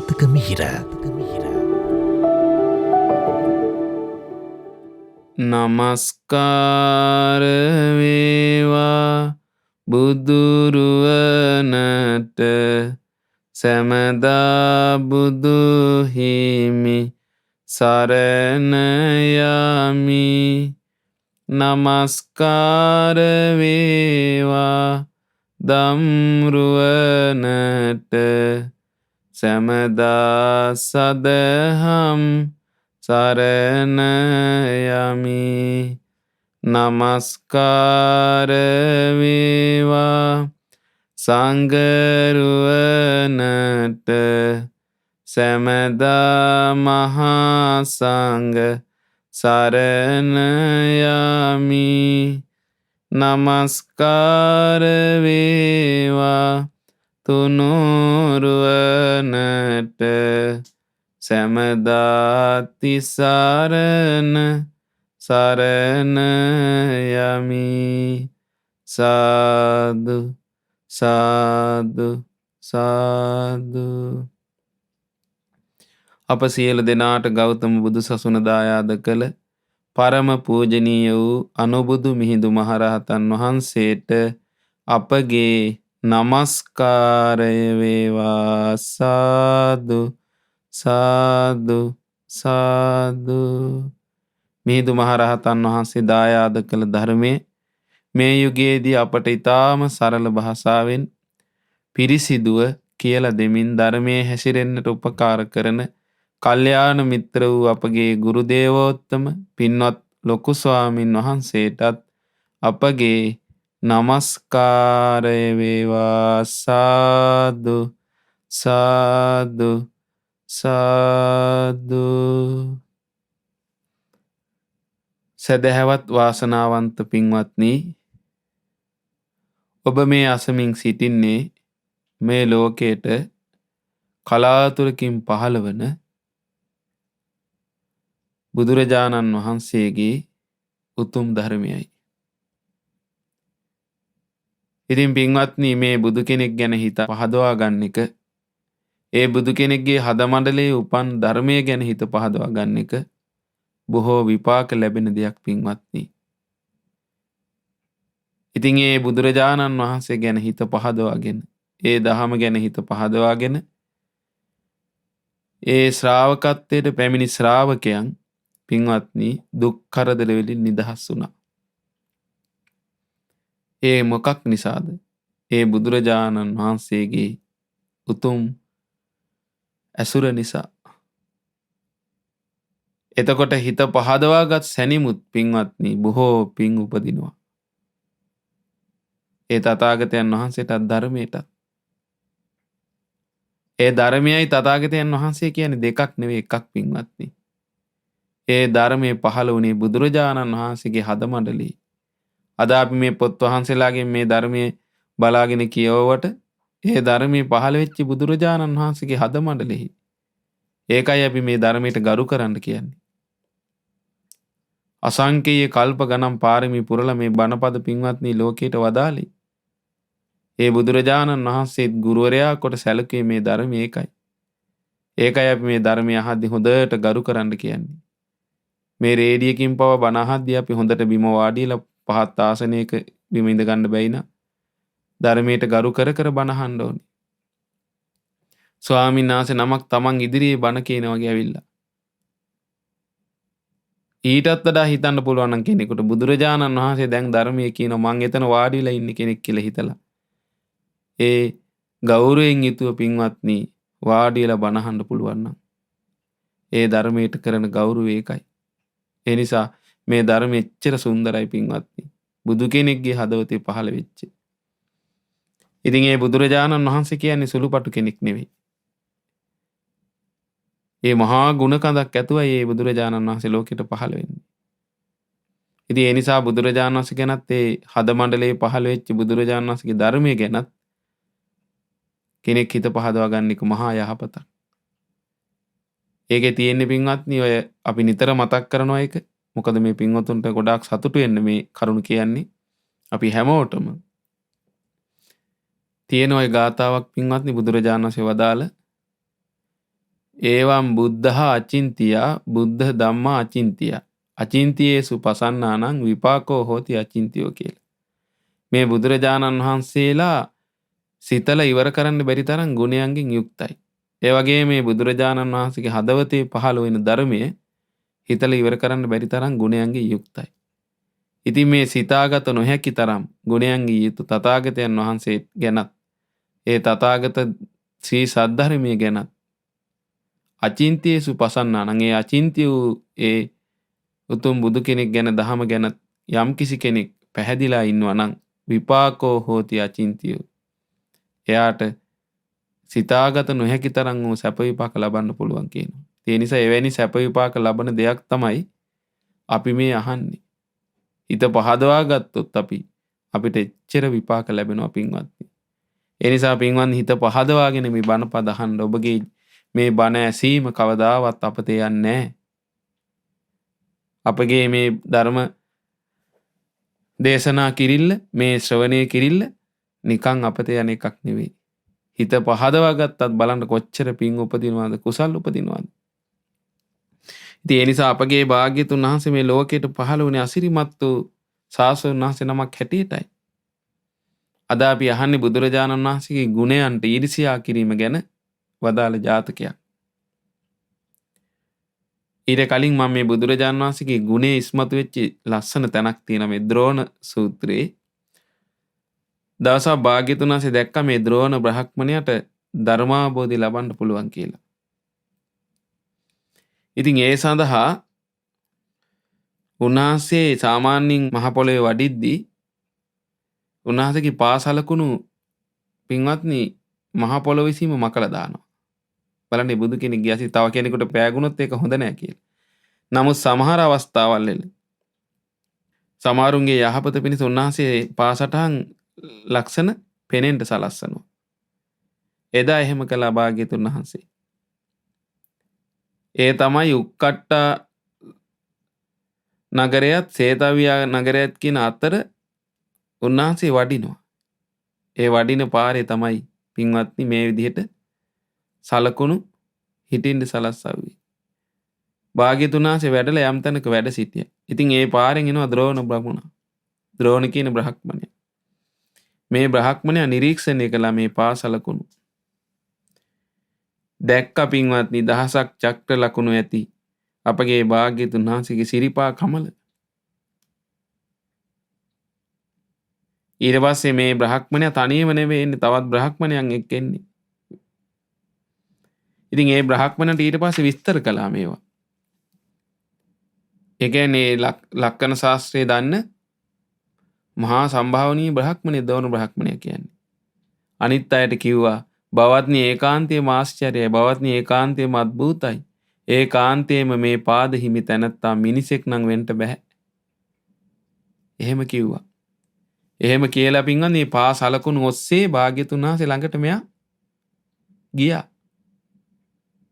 ජාතක මිහිර. නමස්කාර වේවා බුදුරුවනට සැමදා බුදු හිමි සරණ යමි. නමස්කාර වේවා දම්රුවනට සැමදා සදහම් සරණ යමි. නමස්කාර වේවා සංඝරුවනට සැමදා මහා සංඝ සරණ යමි. නමස්කාර වේවා තුනුරුවනට සැමදා තිසරණ සරණ යමි. සාදු සාදු සාදු. අප සියලු දෙනාට ගෞතම බුදු සසුන දායාද කළ පරම පූජනීය වූ අනුබුදු මිහිඳු මහරහතන් වහන්සේට අපගේ නමස්කාරය වේවා. සාදු සාදු සාදු. මිහිඳු මහරහතන් වහන්සේ දායාද කළ ධර්මයේ මේ යුගයේදී අපට ඊටාම සරල භාෂාවෙන් පිරිසිදුව කියලා දෙමින් ධර්මයේ හැසිරෙන්නට උපකාර කරන කල්යාණ මිත්‍ර වූ අපගේ ගුරු දේවෝත්තම පින්වත් ලොකු ස්වාමින් වහන්සේටත් අපගේ නමස්කාරය වේවා. සාදු සාදු සාදු. සදහැවත් වාසනාවන්ත පින්වත්නි, ඔබ මේ අසමින් සිටින්නේ මේ ලෝකයට කලාතුරකින් පහළ වන බුදුරජාණන් වහන්සේගේ උතුම් ධර්මයයි. ඉතින් පින්වත්නි, මේ බුදු කෙනෙක් ගැන හිත පහදවා ගන්න එක, ඒ බුදු කෙනෙක්ගේ හදමඩලේ උපන් ධර්මය ගැන හිත පහදවා ගන්න එක බොහෝ විපාක ලැබෙන දෙයක් පින්වත්නි. ඉතින් ඒ බුදුරජාණන් වහන්සේ ගැන හිත පහදවාගෙන, ඒ දහම ගැන හිත පහදවාගෙන, ඒ ශ්‍රාවකත්වයට පැමිණි ශ්‍රාවකයන් පින්වත්නි දුක් කරදර වලින් නිදහස් වුණා. ඒ මොකක් නිසාද? ඒ බුදුරජාණන් වහන්සේගේ උතුම් ඇසුර නිසා. එතකොට හිත පහදවාගත් සැනිමුත් පින්වත්නි බොහෝ පින් උපදිනවා. ඒ තථාගතයන් වහන්සේටත් ධර්මයටත්. ඒ ධර්මයයි තථාගතයන් වහන්සේ කියන්නේ දෙකක් නෙවෙයි, එකක් පින්වත්නි. ඒ ධර්මයේ පහළ වුණේ බුදුරජාණන් වහන්සේගේ හදමඩලේ. අද අපි මේ පොත් වහන්සේලාගෙන් මේ ධර්මයේ බලාගෙන කියවුවට ඒ ධර්මයේ පහළ වෙච්ච බුදුරජාණන් වහන්සේගේ හදමඩලෙහි. ඒකයි අපි මේ ධර්මයට ගරු කරන්න කියන්නේ. අසංකේය කල්ප ගණන් පාරමී පුරලා මේ බණපද පින්වත්නි ලෝකයට වදාළේ. ඒ බුදුරජාණන් වහන්සේත් ගුරුවරයා කොට සැලකුවේ මේ ධර්මය ඒකයි. ඒකයි අපි මේ ධර්මය අහද්දි හොඳට ගරු කරන්න කියන්නේ. මේ රේඩියකින් පව බණ අහද්දි අපි හොඳට බිම වාඩිලා පහත් ආසනයක බිම ඉඳ ගන්න බැයි නා ධර්මයට ගරු කර කර බණ අහන්න ඕනේ. ස්වාමීන් වහන්සේ නමක් තමන් ඉදිරියේ බණ කියන වගේ ඇවිල්ලා. ඊටත් වඩා හිතන්න පුළුවන් නම් කෙනෙකුට බුදුරජාණන් වහන්සේ දැන් ධර්මයේ කියනවා මං එතන වාඩිලා ඉන්නේ කෙනෙක් කියලා හිතලා. ඒ ගෞරවයෙන් යුතුව පින්වත්නි වාඩිලා බණ අහන්න පුළුවන් නම් ඒ ධර්මයට කරන ගෞරවය ඒකයි. ඒ නිසා මේ ධර්මෙ එච්චර සුන්දරයි පින්වත්නි. බුදු කෙනෙක්ගේ හදවතේ පහළ වෙච්ච. ඉතින් ඒ බුදුරජාණන් වහන්සේ කියන්නේ සුළුපටු කෙනෙක් නෙවෙයි. ඒ මහා ගුණ කඳක් ඇතුවයි මේ බුදුරජාණන් වහන්සේ ලෝකෙට පහළ වෙන්නේ. ඉතින් ඒ නිසා බුදුරජාණන් වහන්සේ ගැනත් ඒ හදමණ්ඩලයේ පහළ වෙච්ච බුදුරජාණන් වහන්සේගේ ධර්මයේ ගැනත් කෙනෙක් හිත පහදවා ගන්න එක මහා යහපතක්. ඒකේ තියෙන්නේ පින්වත්නි ඔය අපි නිතර මතක් කරනවා එක. මොකද මේ පින්වතුන්ට ගොඩාක් සතුටු වෙන්න මේ කරුණ කියන්නේ. අපි හැමෝටම තියෙන ওই ගාතාවක් පින්වත්නි බුදුරජාණන් වහන්සේ වදාළ ඒවම් බුද්ධහ අචින්තියා බුද්ධ ධම්මා අචින්තියා අචින්තියේසු පසන්නානං විපාකෝ හෝති අචින්තියෝ කියලා. මේ බුදුරජාණන් වහන්සේලා සිතල ඉවර කරන්න බැරි තරම් ගුණයන්ගෙන් යුක්තයි. ඒ වගේ මේ බුදුරජාණන් වහන්සේගේ හදවතේ පහළ වෙන ධර්මය හිතලා ඉවර කරන්න බැරි තරම් ගුණයන්ගෙන් යුක්තයි. ඉතින් මේ සිතාගත නොහැකි තරම් ගුණයන්ගෙන් යුතු තථාගතයන් වහන්සේ ගැනත් ඒ තථාගත ශ්‍රී සද්ධර්මයේ ගැනත් අචින්තියේසු පසන්නානං ඒ අචින්තිය වූ ඒ උතුම් බුදු කෙනෙක් ගැන දහම ගැන යම් කිසි කෙනෙක් පැහැදිලා ඉන්නවා නම් විපාකෝ හෝති අචින්තියෝ. එයාට සිතාගත නොහැකි තරම් වූ සැප විපාක ලබන්න පුළුවන් කියනවා. ඒ නිසා එවැනි සැප විපාක ලබන දෙයක් තමයි අපි මේ අහන්නේ. හිත පහදවා ගත්තොත් අපිට එච්චර විපාක ලැබෙනවා පින්වත්නි. ඒ නිසා පින්වත්නි හිත පහදවාගෙන මේ බණපද අහන්න. ඔබගේ මේ බණ ඇසීම කවදාවත් අපත යන්නේ නැහැ. අපගේ මේ ධර්ම දේශනා කිරිල්ල මේ ශ්‍රවණය කිරිල්ල නිකන් අපත යන එකක් නෙවෙයි. හිත පහදවා ගත්තත් බලන්න කොච්චර පින් උපදිනවද කුසල් උපදිනවද. ඉතින් ඒ නිසා අපගේ භාග්‍යතුන් වහන්සේ මේ ලෝකයට පහළ වුණේ අසිරිමත් වූ සාසුන් වහන්සේ නමක් හැටියටයි. අද අපි අහන්නේ බුදුරජාණන් වහන්සේගේ ගුණයන්ට ඊර්ෂ්‍යා කිරීම ගැන වදාළ ජාතකයක්. ඊට කලින් මම මේ බුදුරජාණන් වහන්සේගේ ගුණේ ඉස්මතු වෙච්ච ලස්සන තැනක් තියෙනවා මේ ද්‍රෝණ සූත්‍රයේ. දවසක් භාග්‍යතුන් වහන්සේ දැක්ක මේ ද්‍රෝණ බ්‍රහ්මණයට ධර්මාබෝධි ලබන්න පුළුවන් කියලා. ඉතින් ඒ සඳහා උන්වහන්සේ සාමාන්‍යයෙන් මහ පොළොවේ වඩිද්දී උන්වහන්සේගේ පාසලකුණු පින්වත්නි මහ පොළොව විසීම මකලා දානවා. බලන්න බුදු කෙනෙක් ගියාසි තව කෙනෙකුට පෑගුණොත් ඒක හොඳ නෑ කියලා. නමුත් සමහර අවස්ථාවල් වල සමහරුන්ගේ යහපත පිණිස උන්වහන්සේ පාසටහන් ලක්ෂණ පෙනෙන්න සලස්සනවා. එදා එහෙම කළා භාග්‍යතුන් වහන්සේ. ඒ තමයි උක්කට්ටා නගරයත් සේතවියා නගරයත් කියන අතර උන්වහන්සේ වඩිනවා. ඒ වඩින පාරේ තමයි පින්වත්නි මේ විදිහට සලකුණු හිටින්න සලස්සාවි. භාග්‍යතුන් වහන්සේ වැඩලා යම් තැනක වැඩ සිටියා. ඉතින් ඒ පාරෙන් එනවා ද්‍රෝණ බ්‍රහ්මණා. ද්‍රෝණ කියන බ්‍රහ්මණයා. මේ බ්‍රහ්මණයා නිරීක්ෂණය කළා මේ පාසලකුණු. දැක්ක පින්වත්නි දහසක් චක්‍ර ලකුණු ඇති අපගේ භාග්‍යතුන් වහන්සේගේ සිරිපා කමල. ඊට පස්සේ මේ බ්‍රහ්මණයා තනියම නෙවෙයි එන්නේ තවත් බ්‍රහ්මණයන් එක්ක එන්නේ. ඉතින් ඒ බ්‍රහ්මණට ඊට පස්සේ විස්තර කළා මේවා. ඒ කියන්නේ ලක්කන ශාස්ත්‍රයේ දන්න මහා සම්භාවනීය බ්‍රහ්මණය දෝන බ්‍රහ්මණය කියන්නේ. අනිත් අයට කිව්වා බවත්නි ඒකාන්තයේම ආශ්චර්යයි බවත්නි ඒකාන්තයේම අద్භූතයි. ඒකාන්තයේම මේ පාද හිමි තැනත්තා මිනිසෙක් නම් වෙන්න බෑ. එහෙම කිව්වා. එහෙම කියලා පින්වත්නි මේ පාසලකුණු ඔස්සේ භාග්‍යතුන් වහන්සේ ළඟට මෙයා ගියා.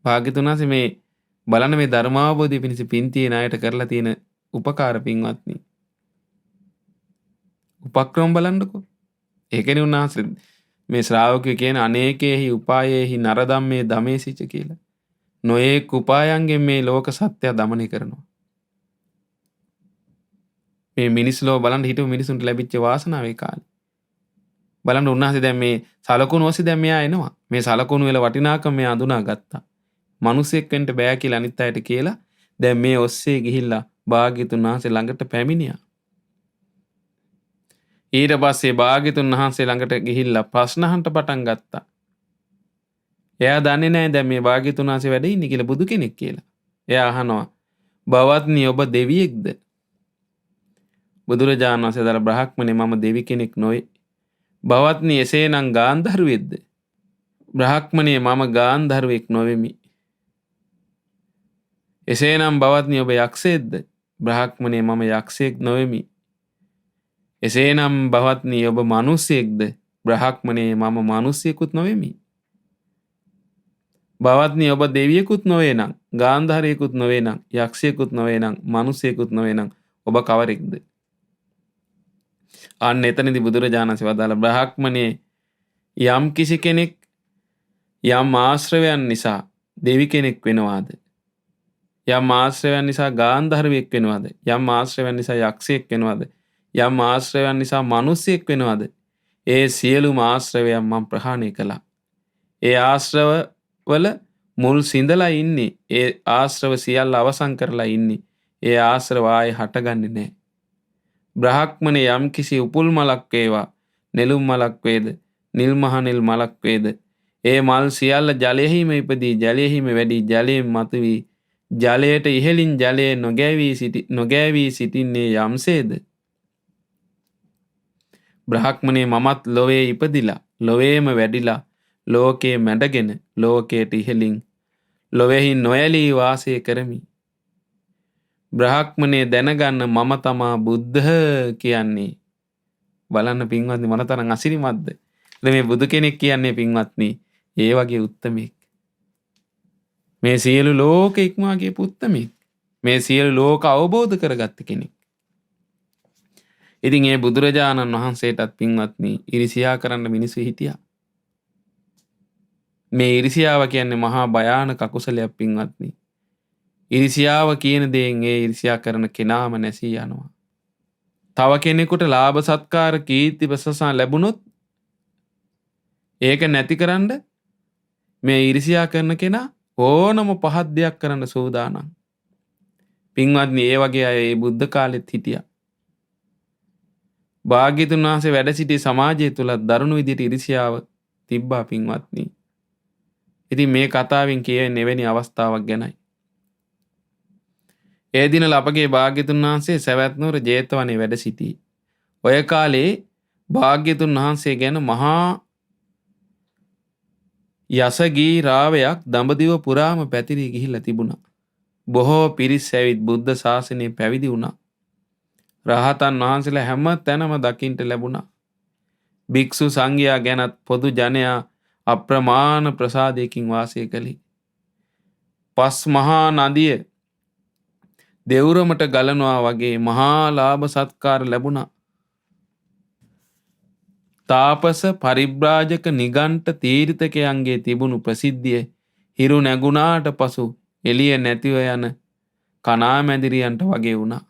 භාග්‍යතුන් වහන්සේ මේ බලන්න මේ ධර්මාවබෝධය පිණිස පින් තියෙන අයට කරලා තියෙන උපකාර පින්වත්නි. උපක්‍රම බලන්නකෝ. ඒකනේ උන්වහන්සේ මේ ශ්‍රාවකයෝ කියන අනේකේහි උපායේහි නරදම්මේ දමේසිච කියලා. නොයෙක් උපායන්ගෙන් මේ ලෝක සත්‍ය දමනය කරනවා. මේ මිනිස් ලෝ බලන්න හිටපු මිනිසුන්ට ලැබිච්ච වාසනාව ඒ කාලේ. බලන්න උන්වහන්සේ දැන් මේ සලකුණු ඔස්සේ දැන් මෙයා එනවා. මේ සලකුණු වල වටිනාකම මෙයා අඳුනා ගත්තා. මිනිසෙක් වෙන්න බෑ කියලා අනිත් අයට කියලා දැන් මේ ඔස්සේ ගිහිල්ලා භාග්‍යතුන් වහන්සේ ළඟට පැමිණියා. ඊට පස්සේ භාග්‍යතුන් වහන්සේ ළඟට ගිහිල්ලා ප්‍රශ්න අහන්න පටන් ගත්තා. එයා දන්නේ නැහැ දැන් මේ භාග්‍යතුන් වහන්සේ වැඩ ඉන්නේ කියලා බුදු කෙනෙක් කියලා. එයා අහනවා බවත්නි ඔබ දෙවියෙක්ද? බුදුරජාණන් වහන්සේ දර බ්‍රහ්මනේ මම දෙවි කෙනෙක් නොවේ. බවත්නි එසේනම් ගාන්ධර්වෙක්ද? බ්‍රහ්මනේ මම ගාන්ධර්වෙක් නොවෙමි. එසේනම් බවත්නි ඔබ යක්ෂයෙක්ද? බ්‍රහ්මනේ මම යක්ෂයෙක් නොවෙමි. එසේනම් බවත්නි ඔබ මිනිසෙක්ද? බ්‍රහ්මනේ මම මිනිසෙකුත් නොවෙමි. බවත්නි ඔබ දෙවියෙකුත් නොවේ නම් ගාන්ධාරයෙකුත් නොවේ නම් යක්ෂයෙකුත් නොවේ නම් මිනිසෙකුත් නොවේ නම් ඔබ කවරෙක්ද? අන්න එතනදී බුදුරජාණන් වහන්සේ වදාළ බ්‍රහ්මනේ යම් කිසි කෙනෙක් යම් ආශ්‍රවයන් නිසා දෙවි කෙනෙක් වෙනවාද? යම් ආශ්‍රයයන් නිසා ගාන්ධර්වයෙක් වෙනවාද? යම් ආශ්‍රයයන් නිසා යක්ෂයෙක් වෙනවාද? යම් ආශ්‍රයයන් නිසා මිනිසෙක් වෙනවාද? ඒ සියලුම ආශ්‍රවයන් මම ප්‍රහාණය කළා. ඒ ආශ්‍රව වල මුල් සිඳලා ඉන්නේ. ඒ ආශ්‍රව සියල්ල අවසන් කරලා ඉන්නේ. ඒ ආශ්‍රව ආයේ හටගන්නේ නැහැ. බ්‍රහ්මනේ යම් කිසි උපුල් මලක් වේවා, නෙළුම් මලක් වේද, නිල් මහනෙල් මලක් වේද, ඒ මල් සියල්ල ජලයෙහිම ඉපදී, ජලයෙහිම වැඩි, ජලයෙන් මතුවී, ජලයට ඉහළින් ජලයේ නොගෑවී සිටින්නේ යම්සේද? බ්‍රහ්මනේ මමත් ලොවේ ඉපදිලා, ලොවේම වැඩිලා, ලෝකේ මැඩගෙන, ලෝකයට ඉහළින් ලොවේහි නොයලී වාසය කරමි. බ්‍රහ්මනේ දැනගන්න මම තමා බුද්ධ කියන්නේ. බලන්න පින්වත්නි මොන තරම් අසිරිමත්ද. මේ බුදු කෙනෙක් කියන්නේ පින්වත්නි ඒ වගේ උත්තමෙක්. මේ සියලු ලෝක ඉක්මවා ගියපු උත්තමෙක්. මේ සියලු ලෝක අවබෝධ කරගත්ත කෙනෙක්. ඉතින් ඒ බුදුරජාණන් වහන්සේටත් පින්වත්නි ඉරිසියා කරන්න මිනිස්සු හිටියා. මේ ඉරිසියාව කියන්නේ මහා භයානක අකුසලයක් පින්වත්නි. ඉරිසියාව කියන දේෙන් ඒ ඉරිසියා කරන කෙනාම නැසී යනවා. තව කෙනෙකුට ලාභ සත්කාර කීර්ති ප්‍රශංසා ලැබුණොත් ඒක නැතිකරන්න මේ ඉරිසියා කරන කෙනා ඕනම පහත් දෙයක් කරන්න සූදානම්. පින්වත්නි ඒ වගේ අය ඒ බුද්ධ කාලෙත් හිටියා. භාග්‍යතුන් වහන්සේ වැඩ සිටි සමාජය තුල දරුණු විදිහට ඉරිසියාව තිබ්බා පින්වත්නි. ඉතින් මේ කතාවෙන් කියන්නේ එවැනි අවස්ථාවක් ගැනයි. ඒ දිනල අපගේ භාග්‍යතුන් වහන්සේ සවැත් නුවර ජේතවනේ වැඩ සිටී. ඔය කාලේ භාග්‍යතුන් වහන්සේ ගැන මහා යසගී රාවයක් දඹදිව පුරාම පැතිරී ගිහිල්ලා තිබුණා. බොහෝ පිරිස් ඇවිත් බුද්ධ ශාසනය පැවිදි වුණා. රහතන් වහන්සේලා හැම තැනම දකින්ට ලැබුණා. භික්ෂු සංඝයා ගැනත් පොදු ජනයා අප්‍රමාණ ප්‍රසාදයකින් වාසය කළේ. පස් මහා නදිය දෙවුරමට ගලනවා වගේ මහා ලාභ සත්කාර ලැබුණා. තාපස පරිබ්‍රාජක නිගණ්ඨ තීර්ථකයන්ගේ තිබුණු ප්‍රසිද්ධිය හිරු නැගුණාට පසු එළිය නැතිව යන කණාමැදිරියන්ට වගේ වුණා.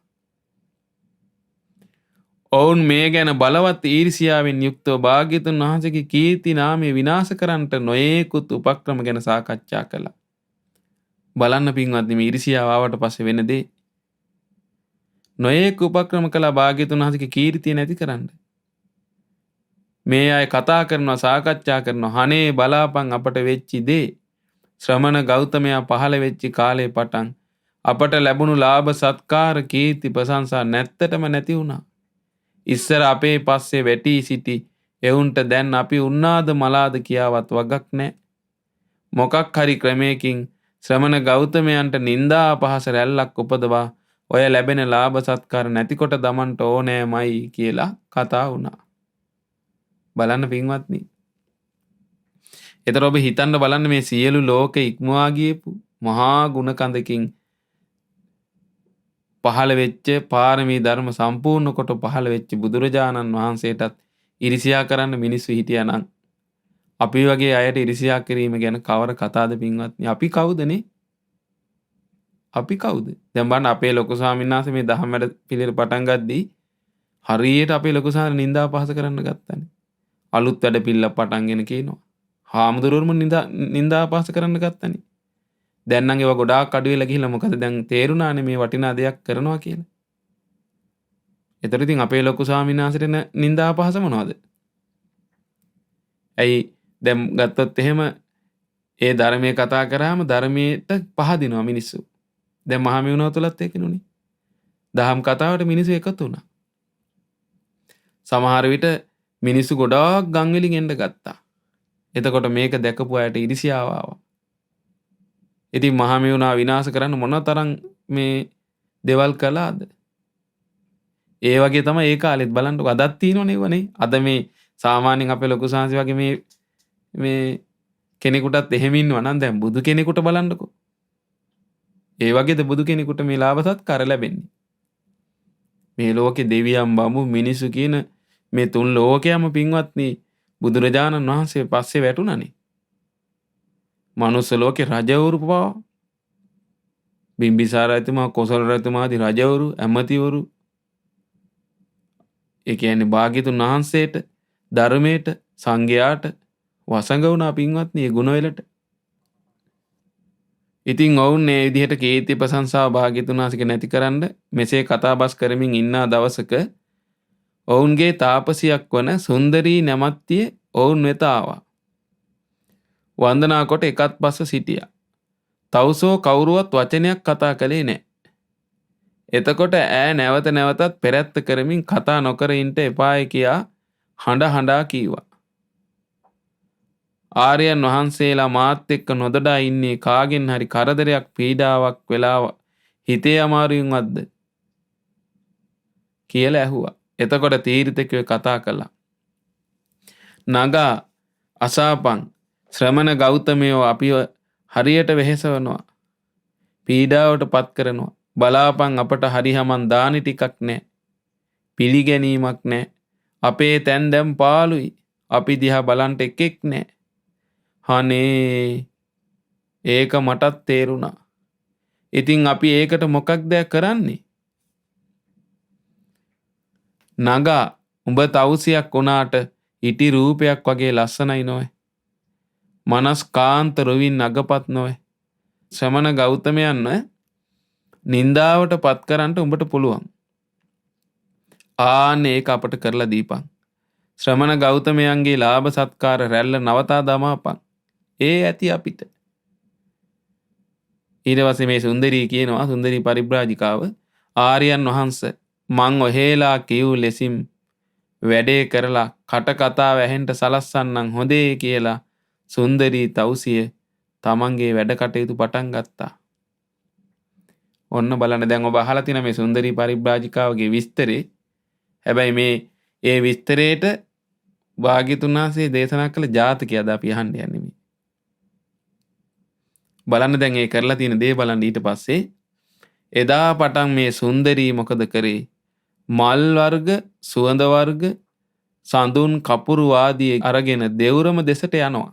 ඔවුන් මේ ගැන බලවත් ඊර්ෂ්‍යාවෙන් යුක්තව භාග්‍යතුන් වහන්සේගේ කීර්ති නාමය විනාශ කරන්නට නොයෙකුත් උපක්‍රම ගැන සාකච්ඡා කළා. බලන්න පින්වත්නි මේ ඊර්ෂ්‍යාව ආවට පස්සේ වෙන දේ. නොයෙක් උපක්‍රම කළා භාග්‍යතුන් වහන්සේගේ කීර්තිය නැති කරන්න. මේ අය කතා කරනවා සාකච්ඡා කරනවා අනේ බලාපන් අපට වෙච්චි දේ. ශ්‍රමණ ගෞතමයා පහළ වෙච්ච කාලේ පටන් අපට ලැබුණු ලාභ සත්කාර කීර්ති ප්‍රශංසා නැත්තටම නැති වුණා. ඉස්සර අපේ පස්සේ වැටි සිටි එවුන්ට දැන් අපි උන්නාද මලාද කියාවත් වගක් නැහැ. මොකක් හරි ක්‍රමයකින් ශ්‍රමණ ගෞතමයන්ට නිന്ദා අපහාස රැල්ලක් උපදවා ඔය ලැබෙන ලාභ සත්කාර නැතිකොට දමන්න ඕනෑමයි කියලා කතා වුණා. බලන්න පින්වත්නි. ඒතර ඔබ හිතන්න බලන්න මේ සියලු ලෝක ඉක්මවා ගියපු මහා ගුණ කඳකින් පහළ වෙච්ච පාරමී ධර්ම සම්පූර්ණ කොට පහළ වෙච්ච බුදුරජාණන් වහන්සේටත් ඉරිසියා කරන්න මිනිස්සු හිටියා නම් අපි වගේ අයට ඉරිසියා කිරීම ගැන කවර කතාවද පින්වත්නි? අපි කවුදනේ? අපි කවුද? දැන් බලන්න අපේ ලොකු ස්වාමීන් වහන්සේ මේ දහම් වැඩ පිළිවෙල පටන් ගද්දී හරියට අපේ ලොකු ස්වාමීන් නින්දා පහස කරන්න ගත්තානේ. අලුත් වැඩ පිළිල පටන්ගෙන කියනවා. හාමුදුරුවෝම නින්දා පහස කරන්න ගත්තානේ. දැන් නම් ඒවා ගොඩාක් අඩු වෙලා ගිහිල්ලා මොකද දැන් තේරුණානේ මේ වටිනා දෙයක් කරනවා කියලා. ඒතර ඉතින් අපේ ලොකු ස්වාමීන් වහන්සේට නින්දා පහස මොනවද? ඇයි දැන් ගත්තොත් එහෙම ඒ ධර්මයේ කතා කරාම ධර්මයට පහදිනවා මිනිස්සු. දැන් මහා මෙවුනව තුලත් ඒකිනුනේ. දහම් කතාවට මිනිස්සු එකතු වුණා. සමහර විට මිනිස්සු ගොඩාක් ගම් වලින් එන්න ගත්තා. එතකොට මේක දැකපු අයට ඉරිසියාව ආවා. ඉතින් මහා මෙවුනා විනාශ කරන්න මොන තරම් මේ දේවල් කළාද? ඒ වගේ තමයි ඒ කාලෙත් බලන්නකො අදත් තියෙනවනේ වනේ. අද මේ සාමාන්‍යයෙන් අපේ ලොකු සාංශි වගේ මේ කෙනෙකුටත් එහෙම ඉන්නවා නම් දැන් බුදු කෙනෙකුට බලන්නකො. ඒ වගේද බුදු කෙනෙකුට මේ ලාභ සත්කාර ලැබෙන්නේ. මේ ලෝකේ දෙවියන් බඹු මිනිසු කියන මේ තුන් ලෝකයම පින්වත්නි බුදුරජාණන් වහන්සේ පස්සේ වැටුණානේ. මනුස්ස ලෝකේ රජවරු පවා බිම්බිසාර රජතුමා, කොසල් රජතුමා ආදී රජවරු, ඇමතිවරු, ඒ කියන්නේ භාග්‍යතුන් වහන්සේට, ධර්මයට, සංඝයාට වසඟ වුණා පින්වත්නි මේ ගුණවලට. ඉතින් ඔවුන් මේ විදිහට කීර්ති ප්‍රශංසාව භාග්‍යතුන් වහන්සේගේ නැතිකරන්න මෙසේ කතාබස් කරමින් ඉන්නා දවසක ඔවුන්ගේ තාපසියක් වන සුන්දරී නැමැත්තිය ඔවුන් වෙත ආවා. වන්දනා කොට එකත් පස්ස සිටියා. තවුසෝ කවුරුවත් වචනයක් කතා කළේ නැහැ. එතකොට ඈ නැවත නැවතත් පෙරැත්ත කරමින් කතා නොකර ඉන්න එපායි කියා හඬා කීවා. ආර්යයන් වහන්සේලා මාත් එක්ක නොදඩා ඉන්නේ කාගෙන් හරි කරදරයක් පීඩාවක් වෙලා හිතේ අමාරුවෙන්වත්ද කියලා ඇහුවා. එතකොට තීර්ථකයෝ කතා කළා. නගා අසාපං ශ්‍රමණ ගෞතමයෝ අපිව හරියට වෙහෙසවනවා. පීඩාවට පත් කරනවා. බලාපං අපට හරිහමන් දානි ටිකක් නැහැ. පිළිගැනීමක් නැහැ. අපේ තැන් දැන් පාළුයි. අපි දිහා බලන්ට එකෙක් නැහැ. අනේ ඒක මටත් තේරුණා. ඉතින් අපි ඒකට මොකක්ද කරන්නේ? නගා උඹ තවුසියක් වුණාට ඉටි රූපයක් වගේ ලස්සනයි නොවේ. මනස් කාන්ත රොවින් නගපත් නොවේ. ශ්‍රමණ ගෞතමයන්ව නින්දාවට පත් කරන්නට උඹට පුළුවන්. ආන්න ඒක අපට කරලා දීපන්. ශ්‍රමණ ගෞතමයන්ගේ ලාභ සත්කාර රැල්ල නවතා දමාපන්. ඒ ඇති අපිට. ඊට පස්සේ මේ සුන්දරී කියනවා, සුන්දරී පරිබ්‍රාජිකාව, ආර්යයන් වහන්සේ මං ඔහෙලා කියූ ලෙසින් වැඩේ කරලා කට කතාව ඇහෙන්න සලස්සන්නම් හොඳේ කියලා සුන්දරී තවුසිය තමන්ගේ වැඩ කටයුතු පටන් ගත්තා. ඔන්න බලන්න දැන් ඔබ අහලා තියෙන මේ සුන්දරී පරිබ්‍රාජිකාවගේ විස්තරේ. හැබැයි මේ ඒ විස්තරේට භාග්‍යතුන් වහන්සේ දේශනා කළ ජාතකයද අපි අහන්න යන්නේ මේ. බලන්න දැන් ඒ කරලා තියෙන දේ බලන්න. ඊට පස්සේ එදා පටන් මේ සුන්දරී මොකද කරේ? මල් වර්ග, සුවඳ වර්ග, සඳුන් කපුරු ආදී අරගෙන දෙවුරම දෙසට යනවා.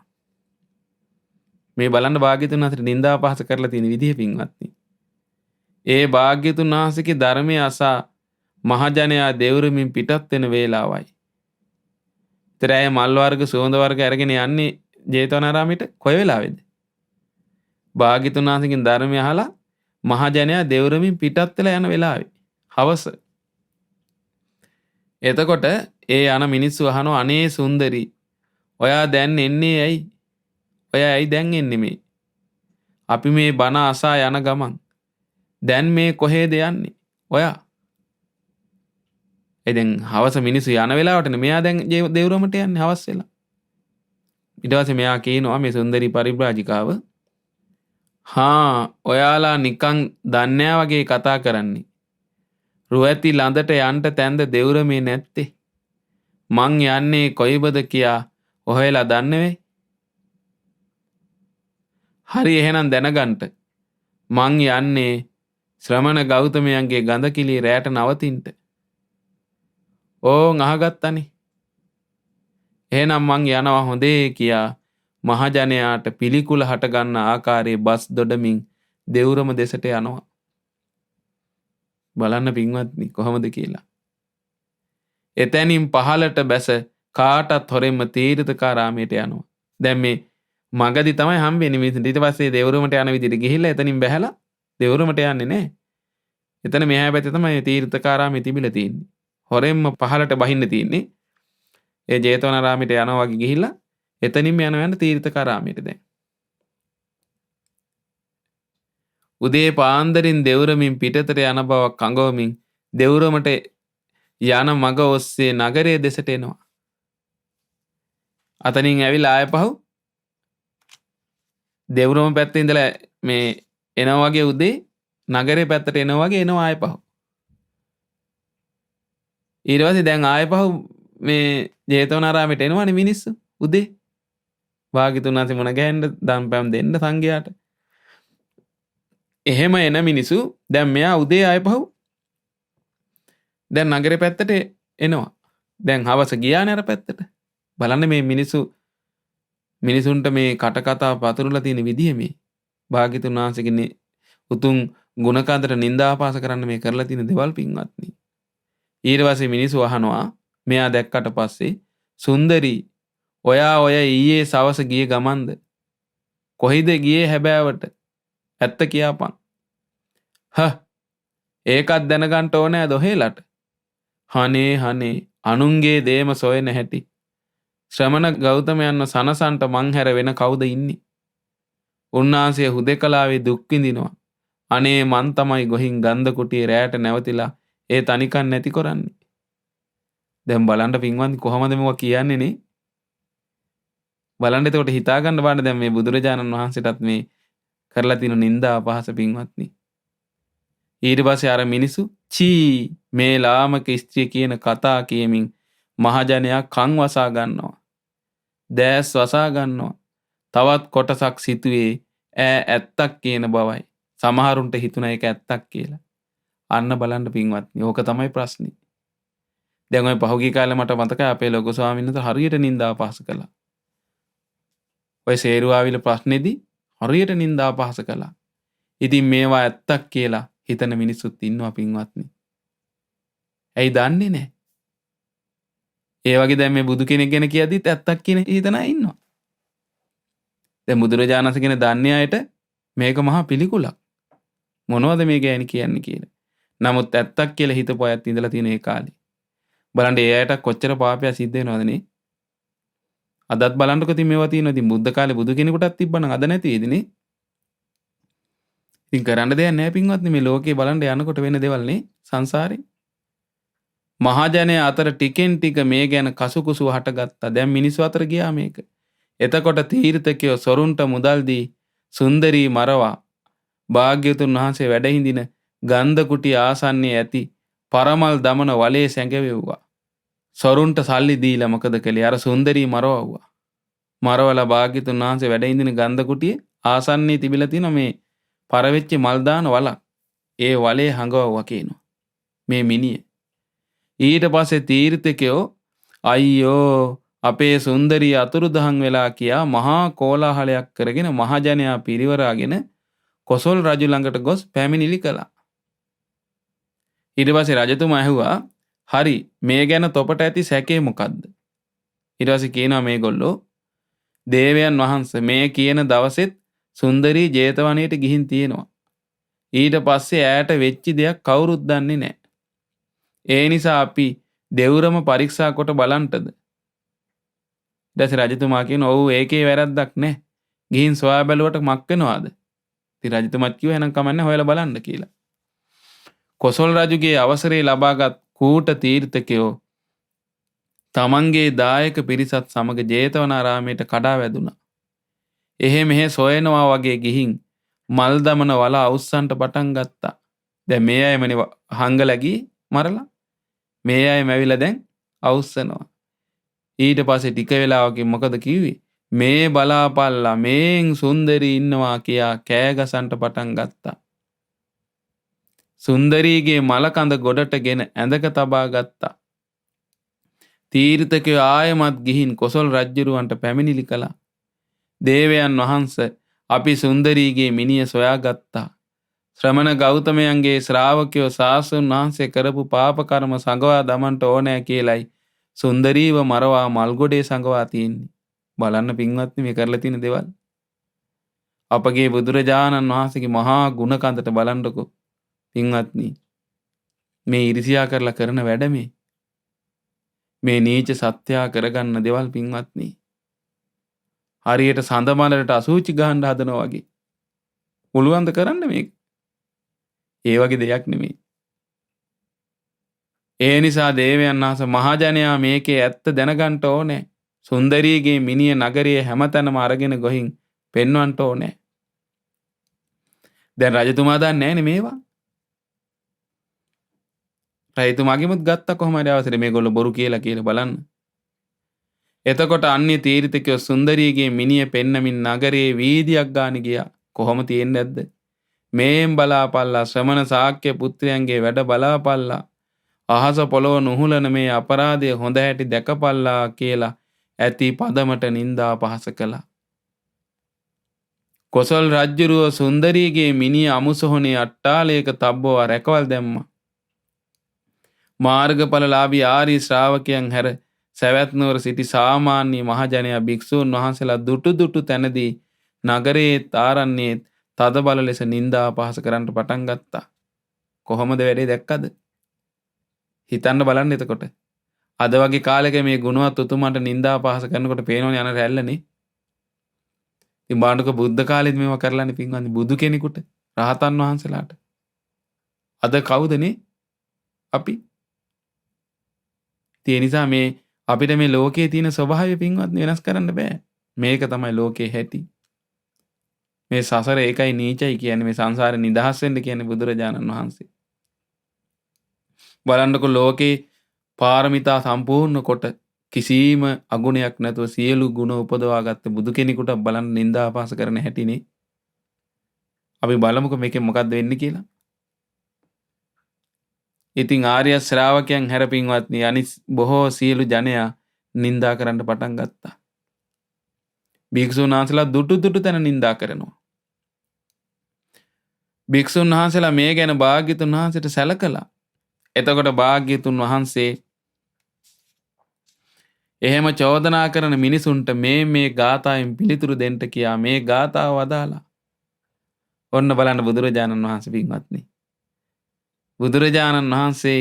මේ බලන්න භාග්‍යතුන් වහන්සේට නින්දා පහස කරලා තියෙන විදිහ පින්වත්නි. ඒ භාග්‍යතුන් වහන්සේගේ ධර්මය අසා මහජනයා දෙවුරමින් පිටත් වෙන වේලාවයි. තරය මල් වර්ග, සුවඳ වර්ග අරගෙන යන්නේ ජේතවනාරාමයට කොයි වෙලාවේද? භාග්‍යතුන් වහන්සේගෙන් ධර්මය අහලා මහජනයා දෙවුරමින් පිටත් වෙලා යන වෙලාවේ. හවස. එතකොට ඒ යන මිනිස්සු අහනවා, අනේ සුන්දරී ඔයා දැන් එන්නේ ඇයි? ඔයා ඇයි දැන් එන්නේ මේ? අපි මේ බණ අසා යන ගමන් දැන් මේ කොහෙද යන්නේ? ඔයා. දැන් හවස මිනිස්සු යන වෙලාවටනේ මෙයා දැන් දෙවුරමට යන්නේ හවස් වෙලා. ඊට පස්සේ මෙයා කියනවා මේ සුන්දරී පරිබ්‍රාජිකාව, ඔයාලා නිකන් දන්නේ වගේ කතා කරන්නේ. රුවැති ළඳට යන්න තැන්ද දෙවුරමේ නැත්තේ. මං යන්නේ කොයිබද කියා ඔහෙලා දන්නේ වෙයි. හරි එහෙනම් දැනගන්න. මං යන්නේ ශ්‍රමණ ගෞතමයන්ගේ ගඳකිලි රැට නවතින්ට. ඕන් අහගත්තනේ. එහෙනම් මං යනවා හොඳේ කියා මහජනයාට පිළිකුල හට ගන්න ආකාරයේ බස් දොඩමින් දෙවුරම දෙසට යනවා. බලන්න පින්වත්නි කොහොමද කියලා. එතැනින් පහලට බැස කාටත් හොරෙන්ම තීර්ථකාරාමයට යනවා. දැන් මේ මගදී තමයි හම්බෙන්නේ මිනිස්සුන්ට. ඊට පස්සේ දෙවුරමට යන විදිහට ගිහිල්ලා එතනින් බැහැලා දෙවුරමට යන්නේ නැහැ. එතන මෙහා පැත්තේ තමයි තීර්ථකාරාමේ තිබිලා තියෙන්නේ. හොරෙන්ම පහලට බහින්න තියෙන්නේ. ඒ ජේතවනාරාමයට යනවා වගේ ගිහිල්ලා එතනින්ම යන තීර්ථකාරාමයට දැන්. උදේ පාන්දරින් දෙවුරමින් පිටතට යන බවක් අඟවමින් දෙවුරමට යන මග ඔස්සේ නගරයේ දෙසට එනවා. අතනින් ඇවිල්ලා ආයපහු දෙවුරම පැත්තේ ඉඳලා මේ එනවා වගේ උදේ නගරේ පැත්තට එනවා වගේ එනවා ආයපහු. ඊට පස්සේ දැන් ආයපහු මේ ජේතවනාරාමයට එනවනේ මිනිස්සු උදේ. භාග්‍යතුන් වහන්සේ මුණ ගැහෙන්න දන්පැම් දෙන්න සංඝයාට. එහෙම එන මිනිස්සු දැන් මෙයා උදේ ආයපහු දැන් නගරේ පැත්තට එනවා. දැන් හවස ගියානේ අර පැත්තට. බලන්න මේ මිනිස්සු මිනිසුන්ට මේ කටකතා පතුරලා තියෙන විදිය මේ භාග්‍යතුන් වහන්සේගේ උතුම් ගුණකන්දට නින්දාපාස කරන්න මේ කරලා තියෙන දේවල් පින්වත්නි. ඊට පස්සේ මිනිස්සු අහනවා මෙයා දැක්කට පස්සේ සුන්දරී ඔයා ඔය ඊයේ සවස ගියේ ගමන්ද? කොහිද ගියේ හැබෑවට? ඇත්ත කියපන්. ඒකත් දැනගන්න ඕනේ දොහෙලට. හනේ අනුන්ගේ දේම සොයන හැටි. ශ්‍රමණ ගෞතමයන්ව සනසන්ට මං හැර වෙන කවුද ඉන්නේ? උන්වහන්සේ හුදෙකලාවේ දුක් විඳිනවා. අනේ මං තමයි ගොහින් ගන්ධ කුටියේ රැයට නැවතිලා ඒ තනිකන් නැති කරන්නේ. දැන් බලන්න පින්වත්නි කොහමද මේවා කියන්නේ නේ? බලන්න එතකොට හිතා ගන්න බෑනේ දැන් මේ බුදුරජාණන් වහන්සේටත් මේ කරලා තියෙන නිന്ദා අපහාස පින්වත්නි. ඊට පස්සේ අර මිනිසු චී මේ ලාමක ස්ත්‍රිය කියන කතා කියමින් මහජනයා කන් වසා ගන්නවා. දැස් වසා ගන්නවා. තවත් කොටසක් සිතුවේ ඇත්තක් කියන බවයි. සමහරුන්ට හිතුණා ඒක ඇත්තක් කියලා. අන්න බලන්න පින්වත්නි ඕක තමයි ප්‍රශ්නේ. දැන් ඔය පහුගිය කාලේ මට මතකයි අපේ ලොකු ස්වාමීන් වහන්සේ හරියට නිന്ദා අපහාස කළා. ඔය සේරුවාවිල ප්‍රශ්නේදී හරියට නිന്ദා අපහාස කළා. ඉතින් මේවා ඇත්තක් කියලා හිතන මිනිස්සුත් ඉන්නවා පින්වත්නි. ඇයි දන්නේ නැහැ? ඒ වගේ දැන් මේ බුදු කෙනෙක් ගැන කියද්දිත් ඇත්තක් කියන හිතන අය ඉන්නවා. දැන් බුදුරජාණන් වහන්සේ කියන දන්නේ අයට මේක මහා පිළිකුලක්. මොනවද මේ ගෑණි කියන්නේ කියලා. නමුත් ඇත්තක් කියලා හිතපු අයත් ඉඳලා තියෙන ඒ කාලේ. බලන්න ඒ අයට කොච්චර පාපයක් සිද්ධ වෙනවද නේ? අදත් බලන්නකො ඉතින් මේවා තියෙනවා. ඉතින් බුද්ධ කාලේ බුදු කෙනෙකුටත් තිබ්බනම් අද නැති වේද නේ? ඉතින් කරන්න දෙයක් නැහැ පින්වත්නි මේ ලෝකේ බලන්න යනකොට වෙන දේවල් නේ සංසාරේ. මහජනය අතර ටිකෙන් ටික මේ ගැන කසුකුසු හටගත්තා. දැන් මිනිස්සු අතර ගියා මේක. එතකොට තීර්ථකයෝ සොරුන්ට මුදල් දී සුන්දරී මරවා භාග්‍යවතුන් වහන්සේ වැඩ හිඳින ගන්ධ කුටිය ආසන්නයේ ඇති පරමල් දමන වලේ සැඟවෙව්වා. සොරුන්ට සල්ලි දීලා මොකද කළේ? අර සුන්දරී මරවවුවා. මරවලා භාග්‍යවතුන් වහන්සේ වැඩ හිඳින ගන්ධ කුටියේ ආසන්නයේ තිබිලා තියෙන මේ පරවෙච්ච මල් දාන වලක්. ඒ වලේ හංගවවුවා කියනවා. මේ මිනිය. ඊට පස්සේ තීර්ථකයෝ අයියෝ අපේ සුන්දරී අතුරුදහන් වෙලා කියා මහා කෝලාහලයක් කරගෙන මහජනයා පිරිවරාගෙන කොසල් රජු ළඟට ගොස් පැමිණිලි කළා. ඊට පස්සේ රජතුමා ඇහුවා හරි මේ ගැන තොපට ඇති සැකේ මොකද්ද? ඊට පස්සේ කියනවා මේගොල්ලෝ දේවයන් වහන්සේ මේ කියන දවසෙත් සුන්දරී ජේතවනයේට ගිහින් තියෙනවා. ඊට පස්සේ ඈට වෙච්ච දෙයක් කවුරුත් දන්නේ නැහැ. ඒ නිසා අපි දෙවුරම පරීක්ෂා කොට බලන්ටද? ඊට රජතුමා කියනවා ඔව් ඒකේ වැරද්දක් නැහැ. ගිහින් සොයා බැලුවට මක් වෙනවද? ඉතින් රජතුමාත් කිව්වා එහෙනම් කමන්නේ හොයලා බලන්න කියලා. කොසල් රජුගේ අවසරය ලබාගත් කූට තීර්ථකයෝ තමන්ගේ දායක පිරිසත් සමග ජේතවනාරාමයට කඩා වැදුනා. එහෙ මෙහෙ සොයනවා වගේ ගිහින් මල් දමන වල අවුස්සන්ට පටන් ගත්තා. දැන් මේ අයමනේ හංගලා ගියේ මරලා. මේ අය මැවිලා දැන් අවුස්සනවා. ඊට පස්සේ ටික වෙලාවකින් මොකද කිව්වේ? මේ බලාපල්ලා මේන් සුන්දරී ඉන්නවා කියා කෑ ගසන්ට පටන් ගත්තා. සුන්දරීගේ මල කඳ ගොඩටගෙන ඇඳක තබා ගත්තා. තීර්ථකයෝ ආයමත් ගිහින් කොසල් රජුරවන්ට පැමිණිලි කළා. දේවයන් වහන්සේ අපි සුන්දරීගේ මිනිය සොයාගත්තා. ශ්‍රමණ ගෞතමයන්ගේ ශ්‍රාවකයෝ සාසුන් වහන්සේ කරපු පාප කර්ම සංගවා දමන්ට ඕනෑ කියලයි සුන්දරීව මරවා මල්ගොඩේ සංගවා තියෙන්නේ. බලන්න පින්වත්නි මේ කරලා තියෙන දේවල්. අපගේ බුදුරජාණන් වහන්සේගේ මහා ගුණ කන්දට බලන්නකො පින්වත්නි. මේ ඉරිසියා කරලා කරන වැඩ මේ නීච සත්‍යා කරගන්න දේවල් පින්වත්නි. හරියට සඳමලට අසූචි ගහන්න හදනවා වගේ. පුළුවන් ද කරන්න මේක? ඒ වගේ දෙයක් නෙමෙයි. ඒ නිසා දේවයන් වහන්සේ මහජනයා මේකේ ඇත්ත දැනගන්න ඕනේ. සුන්දරීගේ මිනිය නගරයේ හැමතැනම අරගෙන ගොහින් පෙන්වන්න ඕනේ. දැන් රජතුමා දන්නේ නැහැනේ මේවා. රජතුමාගෙමුත් ගත්ත කොහොම හරි අවසරේ මේගොල්ලෝ බොරු කියලා බලන්න. එතකොට අන්‍ය තීර්ථකයෝ සුන්දරීගේ මිනිය පෙන්නමින් නගරයේ වීදියක් ගාන ගියා. කොහොම තියෙන්නේ නැද්ද? මේන් බලාපල්ලා ශ්‍රමණ ශාක්‍ය පුත්‍රයන්ගේ වැඩ බලාපල්ලා. අහස පොළොව නුහුලන මේ අපරාධය හොඳ හැටි දැකපල්ලා කියලා ඇති පදමට නින්දා පහස කළා. කොසල් රජ්ජුරුව සුන්දරීගේ මිනිහ අමුසොහොනේ අට්ටාලයක තබ්බවා රැකවල් දැම්මා. මාර්ගඵලලාභී ආර්ය ශ්‍රාවකයන් හැර සවැත් නුවර සිටි සාමාන්‍ය මහජනයා භික්ෂූන් වහන්සේලා දුටු තැනදී නගරයේ ආරණ්‍යයේ තදබල ලෙස නිନ୍ଦා අපහාස කරන්න පටන් ගත්තා. කොහොමද වැඩේ දැක්කද? හිතන්න බලන්න එතකොට. අද වගේ කාලෙක මේ ගුණවත් උතුමන්ට නිନ୍ଦා අපහාස කරනකොට පේනවනේ යන රැල්ලනේ. ඉතින් බාණ්ඩක බුද්ධ කාලෙත් මේවා කරලානේ පින්වන්දි බුදු කෙනෙකුට රහතන් වහන්සේලාට. අද කවුදනේ අපි? ඒ නිසා මේ අපිට මේ ලෝකයේ තියෙන ස්වභාවය පින්වත්නි වෙනස් කරන්න බෑ. මේක තමයි ලෝකයේ හැටි. මේ සසර ඒකයි නීචයි කියන්නේ මේ සංසාරේ නිදහස් වෙන්න කියන්නේ බුදුරජාණන් වහන්සේ. බලන්නකො ලෝකේ පාරමිතා සම්පූර්ණ කොට කිසිම අගුණයක් නැතුව සියලු ගුණ උපදවා ගත්ත බුදු කෙනෙකුට බලන්න නිନ୍ଦා අපහාස කරන හැටිනේ. අපි බලමුකෝ මේකෙන් මොකද්ද වෙන්නේ කියලා. ඉතින් ආර්ය ශ්‍රාවකයන් හැර පින්වත්නි අනිත් බොහෝ සියලු ජනයා නිନ୍ଦා කරන්න පටන් ගත්තා. භික්ෂුන් වහන්සේලා දුටු තැන නිନ୍ଦා කරනවා. භික්ෂුන් වහන්සේලා මේ ගැන භාග්‍යතුන් වහන්සේට සැලකලා. එතකොට භාග්‍යතුන් වහන්සේ එහෙම චෝදනා කරන මිනිසුන්ට මේ ගාථාවෙන් පිළිතුරු දෙන්න කියා මේ ගාථාව වදාලා. ඔන්න බලන්න බුදුරජාණන් වහන්සේ පින්වත්නි. බුදුරජාණන් වහන්සේ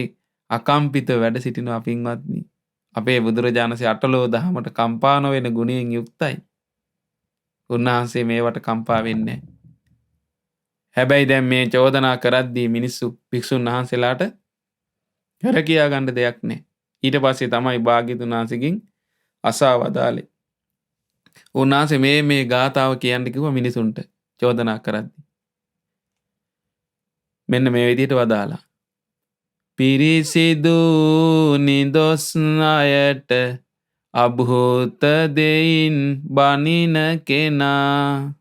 අකම්පිත වැඩ සිටිනවා පින්වත්නි. අපේ බුදුරජාණන්සේ අටලෝ දහමට කම්පා නොවන ගුණයෙන් යුක්තයි. උන්වහන්සේ මේවට කම්පා වෙන්නේ නැහැ. හැබැයි දැන් මේ චෝදනා කරද්දී මිනිස්සු භික්ෂුන් වහන්සේලාට හැර කියා ගන්න දෙයක් නැහැ. ඊට පස්සේ තමයි භාග්‍යතුන් වහන්සේගෙන් අසා වදාලේ. උන්වහන්සේ මේ ගාථාව කියන්න කිව්වා මිනිසුන්ට චෝදනා කරද්දී. මෙන්න මේ විදිහට වදාලා. පිරිසිදු නිදොස් අයට අභූත දෙයින් බනින කෙනා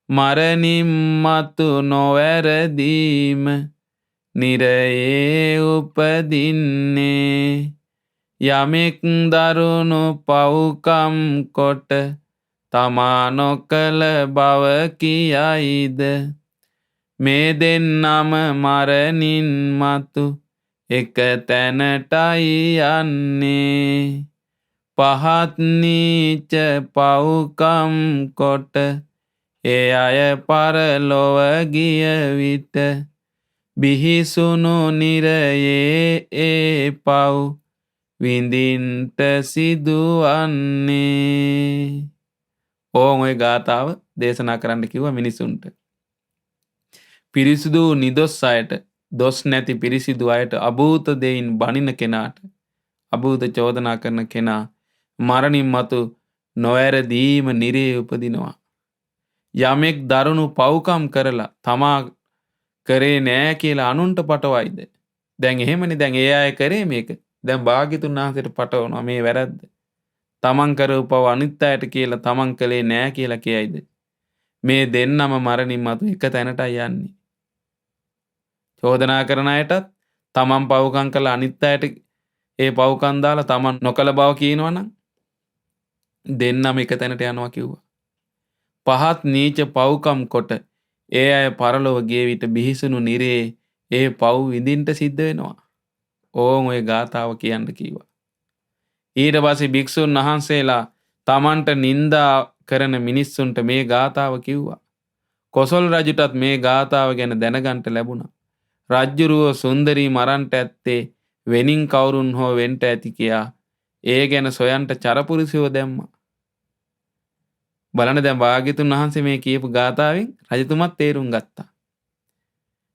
මරණින් මතු නොවැරදීම නිරයේ උපදින්නේ යමෙක් දරුණු පව්කම් කොට තමා නොකළ බව කියයිද මේ දෙන්නම මරණින් මතු එක තැනටයි යන්නේ පහත් නීච පව්කම් කොට ඒ අය පරලොව ගිය විට බිහිසුණු නිරයේ ඒ පව් විඳින්ට සිදුවන්නේ. ඔය ගාථාව දේශනා කරන්න කිව්වා මිනිසුන්ට. පිරිසිදු නිදොස් අයට දොස් නැති පිරිසිදු අයට අභූත දෙයින් බනින කෙනාට අභූත චෝදනා කරන කෙනා මරණින් මතු නොවැරදීම නිරේ උපදිනවා. යමෙක් දරුණු පව්කම් කරලා තමා කරේ නෑ කියලා අනුන්ට පටවයිද? දැන් එහෙමනේ දැන් ඒ අය කරේ මේක. දැන් භාග්‍යතුන් වහන්සේට පටවනවා මේ වැරද්ද. තමන් කරව පව අනිත් අයට කියලා තමන් කළේ නෑ කියලා කියයිද? මේ දෙන්නම මරණින් මතු එක තැනටයි යන්නේ. චෝදනා කරන අයටත් තමන් පව්කම් කළා අනිත් අයට ඒ පව්කම් දාලා තමන් නොකළ බව කියනවනම් දෙන්නම එක තැනට යනවා කිව්වා. පහත් නීච පව්කම් කොට ඒ අය පරලොව ගිය විට බිහිසුණු නිරේ ඒ පව් විඳින්ට සිද්ධ වෙනවා. ඔය ගාථාව කියන්න කිව්වා. ඊට පස්සේ භික්ෂුන් වහන්සේලා තමන්ට නිନ୍ଦා කරන මිනිස්සුන්ට මේ ගාථාව කිව්වා. කොසල් රජුටත් මේ ගාථාව ගැන දැනගන්න ලැබුණා. රජ්ජුරුව සුන්දරී මරන්ට ඇත්තේ වෙනින් කවුරුන් හෝ වෙන්ට ඇති කියා ඒ ගැන සොයන්ට චරපුරුෂයෝ දැම්මා. බලන්න දැන් භාග්‍යතුන් වහන්සේ මේ කියපු ගාථාවෙන් රජතුමත් තේරුම් ගත්තා.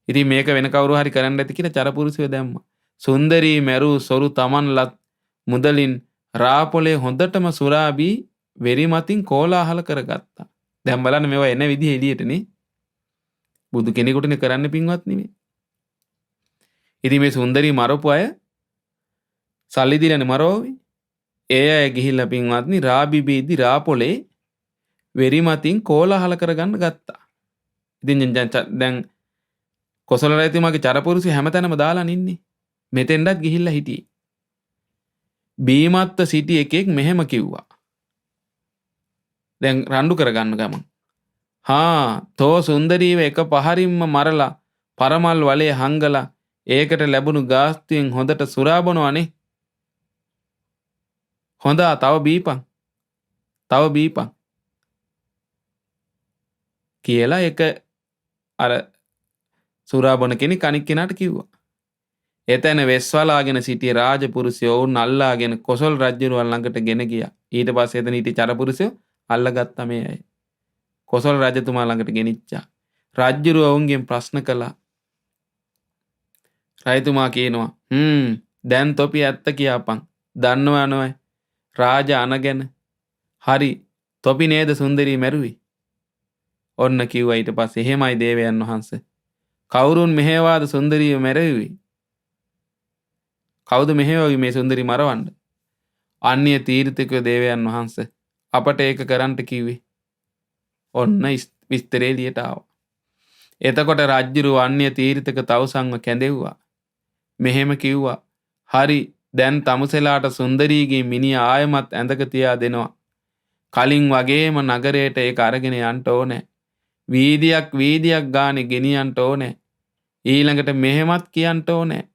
ඉතින් මේක වෙන කවුරු හරි කරන්න ඇති කියලා චරපුරුෂයෝ දැම්මා. සුන්දරී මැරූ සොරු තමන්ලත් මුදලින් රාපොලේ හොඳටම සුරාබී වෙරිමතින් කෝලාහල කරගත්තා. දැන් බලන්න මේවා එන විදිහ එළියටනේ. බුදු කෙනෙකුටනේ කරන්න පින්වත් නෙමෙයි. ඉතින් මේ සුන්දරී මරපු අය සල්ලි දීලානේ මරවුවේ. ඒ අය ගිහිල්ලා පින්වත්නි රාබී බීදි රාපොලේ වෙරිමතින් කෝලාහල කරගන්න ගත්තා. ඉතින් දැන් කොසල රජතුමාගේ චරපුරුෂය හැමතැනම දාලා ඉන්නේ. මෙතෙන්ඩත් ගිහිල්ලා හිටියේ. බීමත්ව සිටි එකෙක් මෙහෙම කිව්වා. දැන් රණ්ඩු කරගන්න ගමන්. තෝ සුන්දරීව එක පහරින්ම මරලා පරමල් වලේ හංගලා ඒකට ලැබුණු ගාස්තුවෙන් හොඳට සුරා බොනවනේ. හොඳා තව බීපන් කියලා එක අර සුරා බොන කෙනෙක් අනික් කෙනාට කිව්වා. එතන වෙස්වලාගෙන සිටිය රාජපුරුෂයෝ වුන් අල්ලාගෙන කොසල් රජුරුවන් ළඟට ගෙන ගියා. ඊට පස්සේ එතන හිටි චරපුරුෂයෝ අල්ලගත්තා මේ අය. කොසල් රජතුමා ළඟට ගෙනිච්චා. රජුරුව වුන්ගෙන් ප්‍රශ්න කළා. රජතුමා කියනවා දැන් තොපි ඇත්ත කියපන්. දන්නව නෝයි රාජ අනගෙන හරි තොපි නේද සුන්දරී මැරුවේ. ඔන්න කිව්වා ඊට පස්සේ එහෙමයි දේවයන් වහන්සේ. කවුරුන් මෙහෙවාද සුන්දරීව මැරුවේ? කවුද මෙහෙවගේ මේ සුන්දරී මරවන්න? අන්‍ය තීර්ථකයෝ දේවයන් වහන්සේ අපට ඒක කරන්න කිව්වේ. ඔන්න විස්තරේ එළියට ආවා. එතකොට රජුරු අන්‍ය තීර්ථක තවුසන්ව කැඳෙව්වා. මෙහෙම කිව්වා හරි දැන් තමුසෙලාට සුන්දරීගේ මිනිහ ආයමත් ඇඳක තියා දෙනවා. කලින් වගේම නගරයට ඒක අරගෙන යන්න ඕනේ. වීදියක් ගානේ ගෙනියන්න ඕනේ. ඊළඟට මෙහෙමත් කියන්න ඕනේ.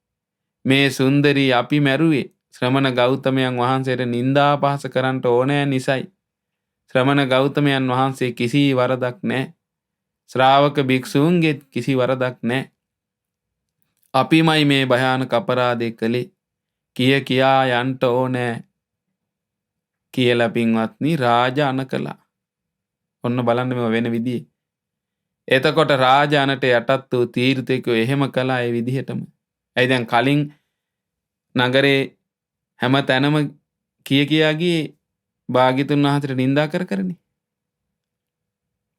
මේ සුන්දරී අපි මැරුවේ ශ්‍රමණ ගෞතමයන් වහන්සේට නින්දා අපහාස කරන්න ඕනේ නිසයි. ශ්‍රමණ ගෞතමයන් වහන්සේ කිසි වරදක් නැහැ. ශ්‍රාවක භික්ෂූන්ගේ කිසි වරදක් නැහැ. අපිමයි මේ භයානක අපරාධය කළේ. කියා යන්න ඕනේ කියලා පින්වත්නි රාජ අණ කළා. ඔන්න බලන්න මේ වෙන විදිහේ. එතකොට රාජ අණට යටත් වූ තීර්ථකයෝ එහෙම කළා ඒ විදිහටම. ඇයි දැන් කලින් නගරේ හැම තැනම කියා ගියේ භාග්‍යතුන් වහන්සේට නිඳා කරන්නේ.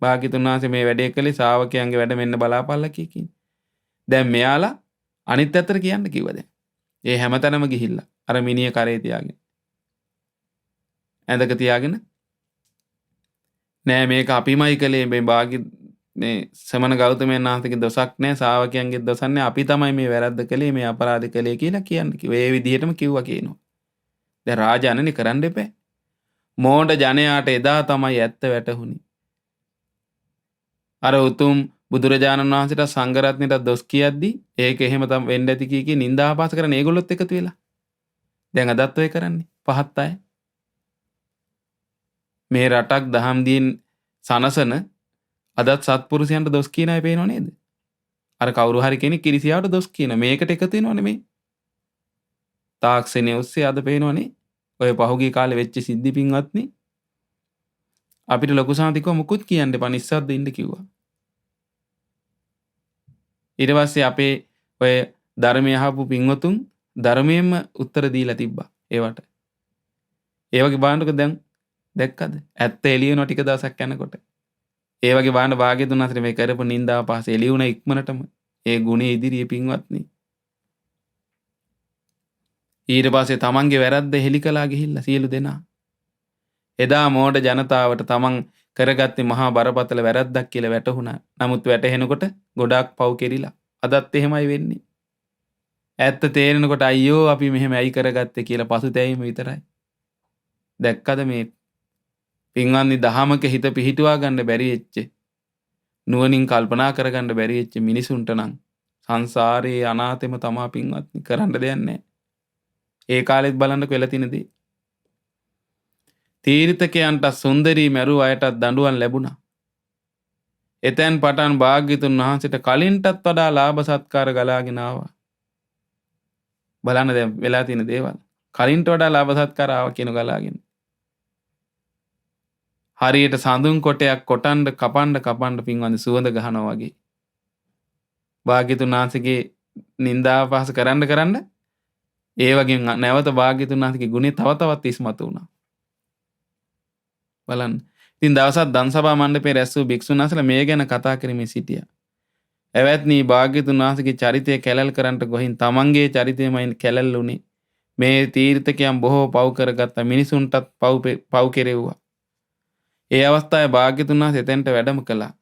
භාග්‍යතුන් වහන්සේ මේ වැඩේ කළේ ශ්‍රාවකයන්ගේ වැඩ මෙන්න බලාපල්ලා කිය. දැන් මෙයාලා අනිත් පැත්තට කියන්න කිව්වා දැන්. ඒ හැම තැනම ගිහිල්ලා අර මිනිහ කරේ තියාගෙන ඇඳක තියාගෙන නෑ මේක අපිමයි කළේ මේ මේ සමන ගෞතමයන් වහන්සේගේ දොසක් නෑ ශ්‍රාවකයන්ගේ දොසක් නෑ අපි තමයි මේ වැරද්ද කළේ මේ අපරාධ කළේ කියලා කියන්න කිව්වා. ඒ විදිහටම කිව්වා කියනවා. දැන් රාජානනේ කරන්න එපා. මෝඩ ජනයාට එදා තමයි ඇත්ත වැටහුණේ. අර උතුම් බුදුරජාණන් වහන්සේට සංඝරත්නයට දොස් කියද්දි ඒක එහෙම තමයි වෙන්න ඇති කී නින්දා අපහාස කරන ඒගොල්ලොත් එකතු වෙලා. දැන් අදත් ඔය කරන්නේ පහත් අය. මේ රටක් දහම් දීන් සනසන අදත් සත්පුරුෂයන්ට දොස් කියන අය පේනව නේද? අර කවුරු හරි කෙනෙක් කිරිසියාවට දොස් කියන මේකට එකතු වෙනවනේ මේ. තාක්ෂණයේ ඔස්සේ අද පේනවනේ ඔය පහුගිය කාලේ වෙච්ච සිද්ධි පින්වත්නි. අපිට ලොකු සාන්තිකව මුකුත් කියන්න එපා නිස්සද්ද ඉන්න කිව්වා. ඊට පස්සේ අපේ ඔය ධර්මය අහපු පින්වතුන් ධර්මයෙන්ම උත්තර දීලා තිබ්බා ඒවට. ඒ වගේ බාන්නක දැන් දැක්කද? ඇත්ත එළියන ටික දවසක් යනකොට. ඒ වගේ බාන්න භාග්‍යතුන් අතර මේ කරපු නින්දා පහස එළියුණ ඉක්මනටම ඒ ගුණේ ඉදිරියේ පින්වත්නි. ඊට පස්සේ තමන්ගේ වැරද්ද හෙලි කළා ගිහිල්ලා සියලු දෙනා. එදා මෝඩ ජනතාවට තමන් කරගත්තේ මහා බරපතල වැරද්දක් කියලා වැටහුණා. නමුත් වැටහෙනකොට ගොඩාක් පව් කෙරිලා. අදත් එහෙමයි වෙන්නේ. ඇත්ත තේරෙනකොට අයියෝ අපි මෙහෙම ඇයි කරගත්තේ කියලා පසුතැවීම විතරයි. දැක්කද මේ පින්වත්නි දහමක හිත පිහිටුවා ගන්න බැරි වෙච්ච නුවණින් කල්පනා කරගන්න බැරි වෙච්ච මිනිසුන්ට නම් සංසාරයේ අනාතෙම තමා පින්වත්නි කරන්න දෙයක් නැහැ. ඒ කාලෙත් බලන්න වෙලා තියෙන දේ. තීර්ථකයන්ට සුන්දරී මැරුව අයටත් දඬුවම් ලැබුණා. එතෙන් පටන් භාග්‍යතුන් වහන්සේට කලින්ටත් වඩා ලාභ සත්කාර ගලාගෙන ආවා. බලන්න දැන් වෙලා තියෙන දේවල්. කලින්ට වඩා ලාභ සත්කාර ආවා කියන ගලාගෙන. හරියට සඳුන් කොටයක් කොටන්න කපන්න පින්වන්දි සුවඳ ගහනවා වගේ. භාග්‍යතුන් වහන්සේගේ නින්දා අපහාස කරන්න ඒ වගේ නැවත භාග්‍යතුන් වහන්සේගේ ගුණේ තව තවත් ඉස්මතු වුණා. බලන්න. ඉතින් දවසක් දන්සභා මණ්ඩපේ රැස් වූ භික්ෂුන් වහන්සේලා මේ ගැන කතා කරමින් සිටියා. එවත්නි භාග්‍යතුන් වහන්සේගේ චරිතය කැලල් කරන්නට ගොහින් තමන්ගේ චරිතයමයි කැලල් වුණේ. මේ තීර්ථකයන් බොහෝ පව් කරගත්ත මිනිසුන්ටත් පව් කෙරෙව්වා. ඒ අවස්ථාවේ භාග්‍යතුන් වහන්සේ එතෙන්ට වැඩම කළා.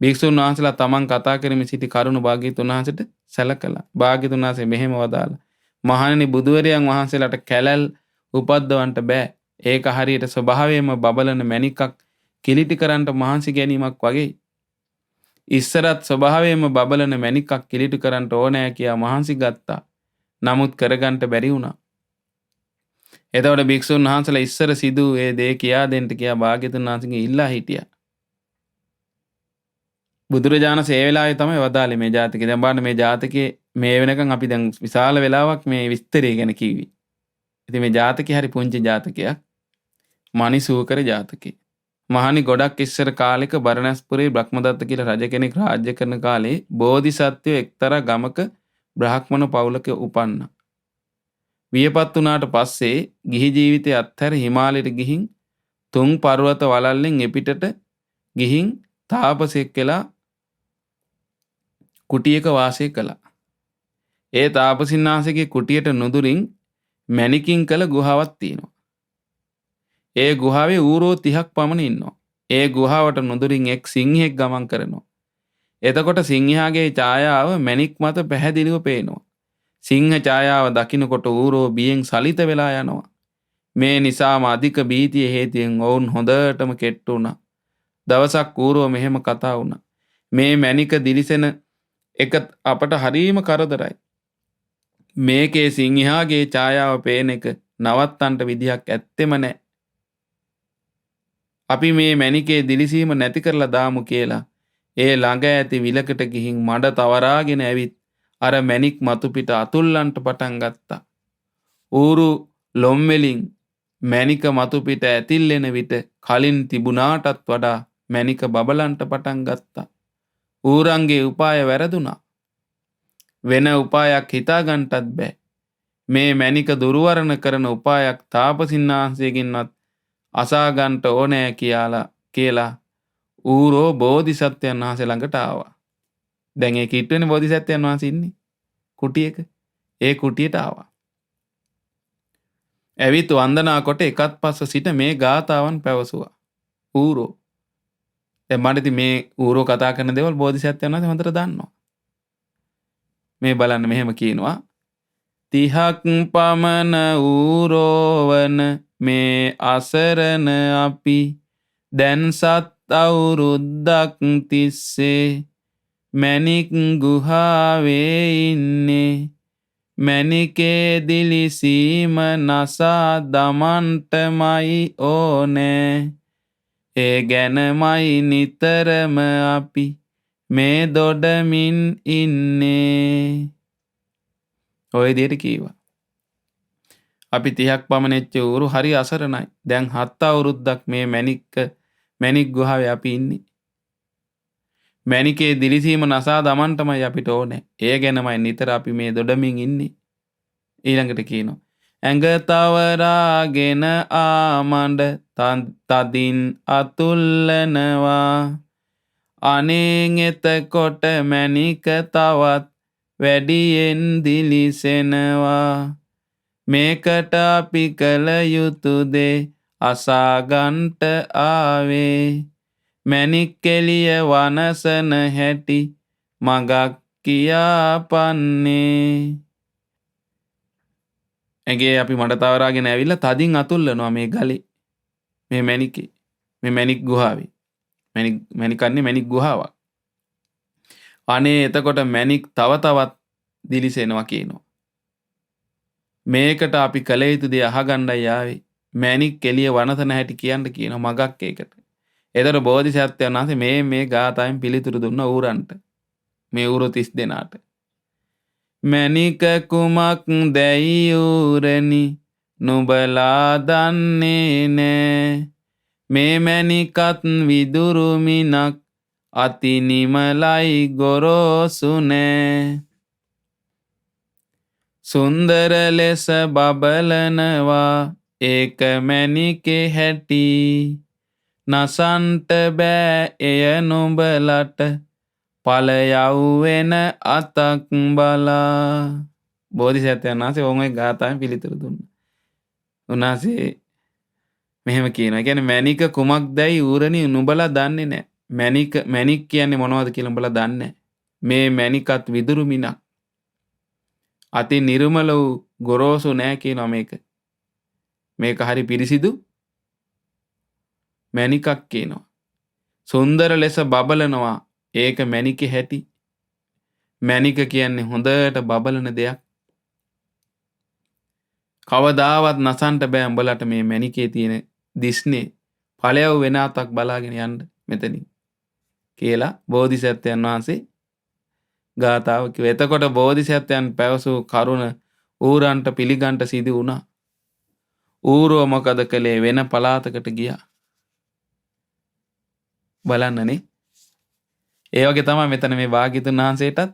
භික්ෂුන් වහන්සේලා තමන් කතා කරමින් සිටි කරුණ භාග්‍යතුන් වහන්සේට සැලකලා. භාග්‍යතුන් වහන්සේ මෙහෙම වදාලා. මහණෙනි බුදුවරයන් වහන්සේලාට කැලල් උපද්දවන්න බෑ. ඒක හරියට ස්වභාවයෙන්ම බබලන මණිකක් කිලිටි කරන්නට මහන්සි ගැනීමක් වගේ. ඉස්සරත් ස්වභාවයෙන්ම බබලන මැණිකක් කිලිටි කරන්නට ඕනෑ කියා මහන්සි ගත්තා. නමුත් කරගන්නට බැරි වුණා. එතකොට භික්ෂුන් වහන්සේලා ඉස්සර සිදු ඒ දේ කියා දෙන්න කියා භාග්‍යතුන් වහන්සේගෙන් ඉල්ලා හිටියා. බුදුරජාණන් ඒ වෙලාවේ තමයි වදාළේ මේ ජාතකේ. දැන් බලන්න මේ ජාතකයේ මේ වෙනකන් අපි දැන් විශාල වෙලාවක් මේ විස්තරය ගැන කිව්වේ. ඉතින් මේ ජාතකේ හරි පුංචි ජාතකයක්. මණිසූකර ජාතකේ. මහණි ගොඩක් ඉස්සර කාලෙක බරණැස්පුරේ බ්‍රහ්මදත්ත කියලා රජ කෙනෙක් රාජ්‍ය කරන කාලේ බෝධිසත්වයෝ එක්තරා ගමක බ්‍රාහ්මණ පවුලක උපන්නා. වියපත් වුණාට පස්සේ ගිහි ජීවිතය අත්හැර හිමාලයට ගිහින් තුන් පර්වත වලල්ලෙන් එපිටට ගිහින් තාපසෙක් වෙලා කුටියක වාසය කළා. ඒ තාපසින් වහන්සේගේ කුටියට නුදුරින් මණිකින් කළ ගුහාවක් තියෙනවා. ඒ ගුහාවේ ඌරෝ 30ක් පමණ ඉන්නවා. ඒ ගුහාවට නුදුරින් එක් සිංහෙක් ගමන් කරනවා. එතකොට සිංහයාගේ ඡායාව මණික් මත පැහැදිලිව පේනවා. සිංහ ඡායාව දකින්නකොට ඌරෝ බියෙන් සලිත වෙලා යනවා. මේ නිසාම අධික බීතිය හේතුවෙන් ඔවුන් හොඳටම කෙට්ටු වුණා. දවසක් ඌරෝ මෙහෙම කතා වුණා. මේ මණික දිලිසෙන එක අපට හරීම කරදරයි. මේකේ සිංහයාගේ ඡායාව පේන එක නවත්තන්න විදියක් ඇත්තෙම නැහැ. අපි මේ මණිකේ දිලිසීම නැති කරලා දාමු කියලා ඒ ළඟ ඇති විලකට ගිහින් මඩ තවරාගෙන ඇවිත් අර මණික් මතු පිට අතුල්ලන්ට පටන් ගත්තා. ඌරු ලොම් වලින් මණික මතු පිට ඇතිල්ලෙන විට කලින් තිබුණාටත් වඩා මණික බබලන්ට පටන් ගත්තා. ඌරන්ගේ උපාය වැරදුනා. වෙන උපායක් හිතා ගන්නටත් බෑ. මේ මණික දුර්වරණ කරන උපායක් තාපසින්නාංශයෙන්වත් අසා ගන්නට ඕනෑ කියලා ඌරෝ බෝධිසත්වයන් වහන්සේ ළඟට ආවා. දැන් ඒ කිට්ටුවනේ බෝධිසත්වයන් වහන්සේ ඉන්නේ කුටියක. ඒ කුටියට ආවා. ඇවිත් වන්දනා කොට එකත් පස්ස සිට මේ ගාතාවන් පැවසුවා. ඌරෝ. දැන් මට ඉතින් මේ ඌරෝ කතා කරන දේවල් බෝධිසත්වයන් වහන්සේ හොඳට දන්නවා. මේ බලන්න මෙහෙම කියනවා. 30ක් පමණ ඌරෝවන මේ අසරණ අපි දැන් සත් අවුරුද්දක් තිස්සේ මණික් ගුහාවේ ඉන්නේ. මණිකේ දිලිසීම නසා දමන්ටමයි ඕනේ. ඒ ගැනමයි නිතරම අපි මේ දොඩමින් ඉන්නේ. ඔය විදිහට කීවා. අපි 30ක් පමණ එච්ච ඌරු හරි අසරණයි. දැන් 7 අවුරුද්දක් මේ මණික් ගුහාවේ අපි ඉන්නේ. මණිකේ දිලිසීම නසා දමන්ටමයි අපිට ඕනේ. ඒ ගැනමයි නිතර අපි මේ දොඩමින් ඉන්නේ. ඊළඟට කියනවා. ඇඟ තවරාගෙන ආමඬ තදින් අතුල්ලනවා. අනේන් එතකොට මණික තවත් වැඩියෙන් දිලිසෙනවා. මේකට අපි කළ යුතු දේ අසාගන්ට ආවේ. මණික් කෙලිය වනසන හැටි මගක් කියාපන්නේ. ඇගේ අපි මඩ තවරාගෙන ඇවිල්ලා තදින් අතුල්ලනවා මේ ගලේ. මේ මණිකේ. මේ මණික් ගුහාවේ. මණිකන්නේ මණික් ගුහාවක්. අනේ එතකොට මණික් තව තවත් දිලිසෙනවා කියනවා. මේකට අපි කළ යුතු දේ අහගන්නයි ආවේ. මණික් කෙලිය වනසන හැටි කියන්න කියනවා මගක් ඒකට. එතකොට බෝධිසත්වයන් වහන්සේ මේ ගාථාවෙන් පිළිතුරු දුන්න ඌරන්ට. මේ ඌරු 30 දෙනාට. මණික කුමක් දැයි ඌරනි නුඹලා දන්නේ නෑ. මේ මණිකත් විදුරු මිනක් අති නිමලයි ගොරෝසු නෑ. සුන්දර ලෙස බබලනවා ඒක මණිකේ හැටි. නසන්ට බෑ එය නුඹලට පලයව්වෙන අතක් බලා. බෝධිසත්වයන් වහන්සේ ඔය ගාථාවෙන් පිළිතුරු දුන්නා. උන්වහන්සේ මෙහෙම කියනවා. කියන්නේ මණික කුමක්දයි ඌරණි නුඹලා දන්නේ නැහැ. මණික් කියන්නේ මොනවද කියලා නුඹලා දන්නේ නැහැ. මේ මණිකත් විදුරු මිනක්. අති නිර්මල වූ ගොරෝසු නෑ කියනවා මේක. මේක හරි පිරිසිදු මණිකක් කියනවා. සුන්දර ලෙස බබලනවා. ඒක මැණිකේ හැටි. මැණික කියන්නේ හොඳට බබලන දෙයක්. කවදාවත් නසන්න බෑ උඹලට මේ මැණිකේ තියෙන දිස්නේ. ඵලයව වෙන අතක් බලාගෙන යන්න මෙතනින් කියලා බෝධිසත්වයන් වහන්සේ ගාථාව කිව්වා. එතකොට බෝධිසත්වයන් පැවසූ කරුණ ඌරන්ට පිළිගන්ට සිදු වුණා. ඌරව මොකද කළේ? වෙන පළාතකට ගියා. බලන්නනේ. ඒ වගේ තමයි මෙතන මේ භාග්‍යතුන් වහන්සේටත්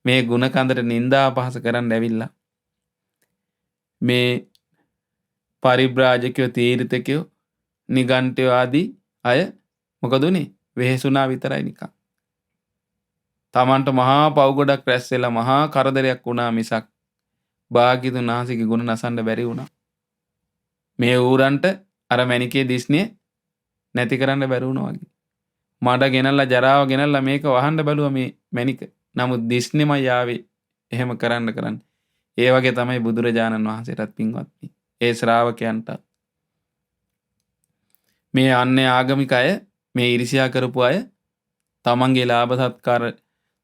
මේ ගුණ කන්දට නිନ୍ଦා අපහාස කරන්න ඇවිල්ලා මේ පරිබ්‍රාජකයෝ, තීර්ථකයෝ, නිගණ්ඨයෝ ආදී අය මොකද උනේ? වෙහෙසුණා විතරයි නිකන්. තමන්ට මහා පව් ගොඩක් රැස් වෙලා මහා කරදරයක් වුණා මිසක් භාග්‍යතුන් වහන්සේගේ ගුණ නසන්න බැරි වුණා. මේ ඌරන්ට අර මැණිකේ දිස්නේ නැති කරන්න බැරි වුණා වගේ. මඩ ගෙනල්ලා ජරාව ගෙනල්ලා මේක වහන්න බැලුවා මේ මැණික. නමුත් දිස්නේමයි ආවේ එහෙම කරන්න. ඒ වගේ තමයි බුදුරජාණන් වහන්සේටත් පින්වත්නි. ඒ ශ්‍රාවකයන්ට මේ අන්නේ ආගමික අය, මේ ඉරිසියා කරපු අය තමන්ගේ ලාභ සත්කාර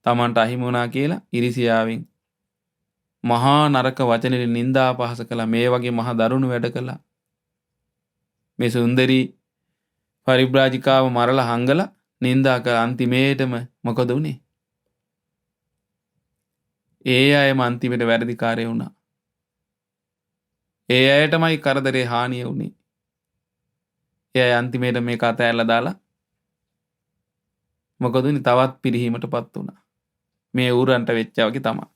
තමන්ට අහිමි වුණා කියලා ඉරිසියාවෙන් මහා නරක වචනෙන් නිନ୍ଦා අපහාස කළා. මේ වගේ මහා දරුණු වැඩ කළා. මේ සුන්දරී පරිබ්‍රාජිකාව මරලා හංගලා නිନ୍ଦා කළ අන්තිමේටම මොකද උනේ? ඒ අයම අන්තිමට වැරදිකාරය වුණා. ඒ අයටමයි කරදරේ හානිය වුණේ. ඒ අය අන්තිමේට මේක අතහැරලා දාලා මොකද උනේ? තවත් පිරිහීමටපත් වුණා. මේ ඌරන්ට වෙච්ච වගේ තමයි.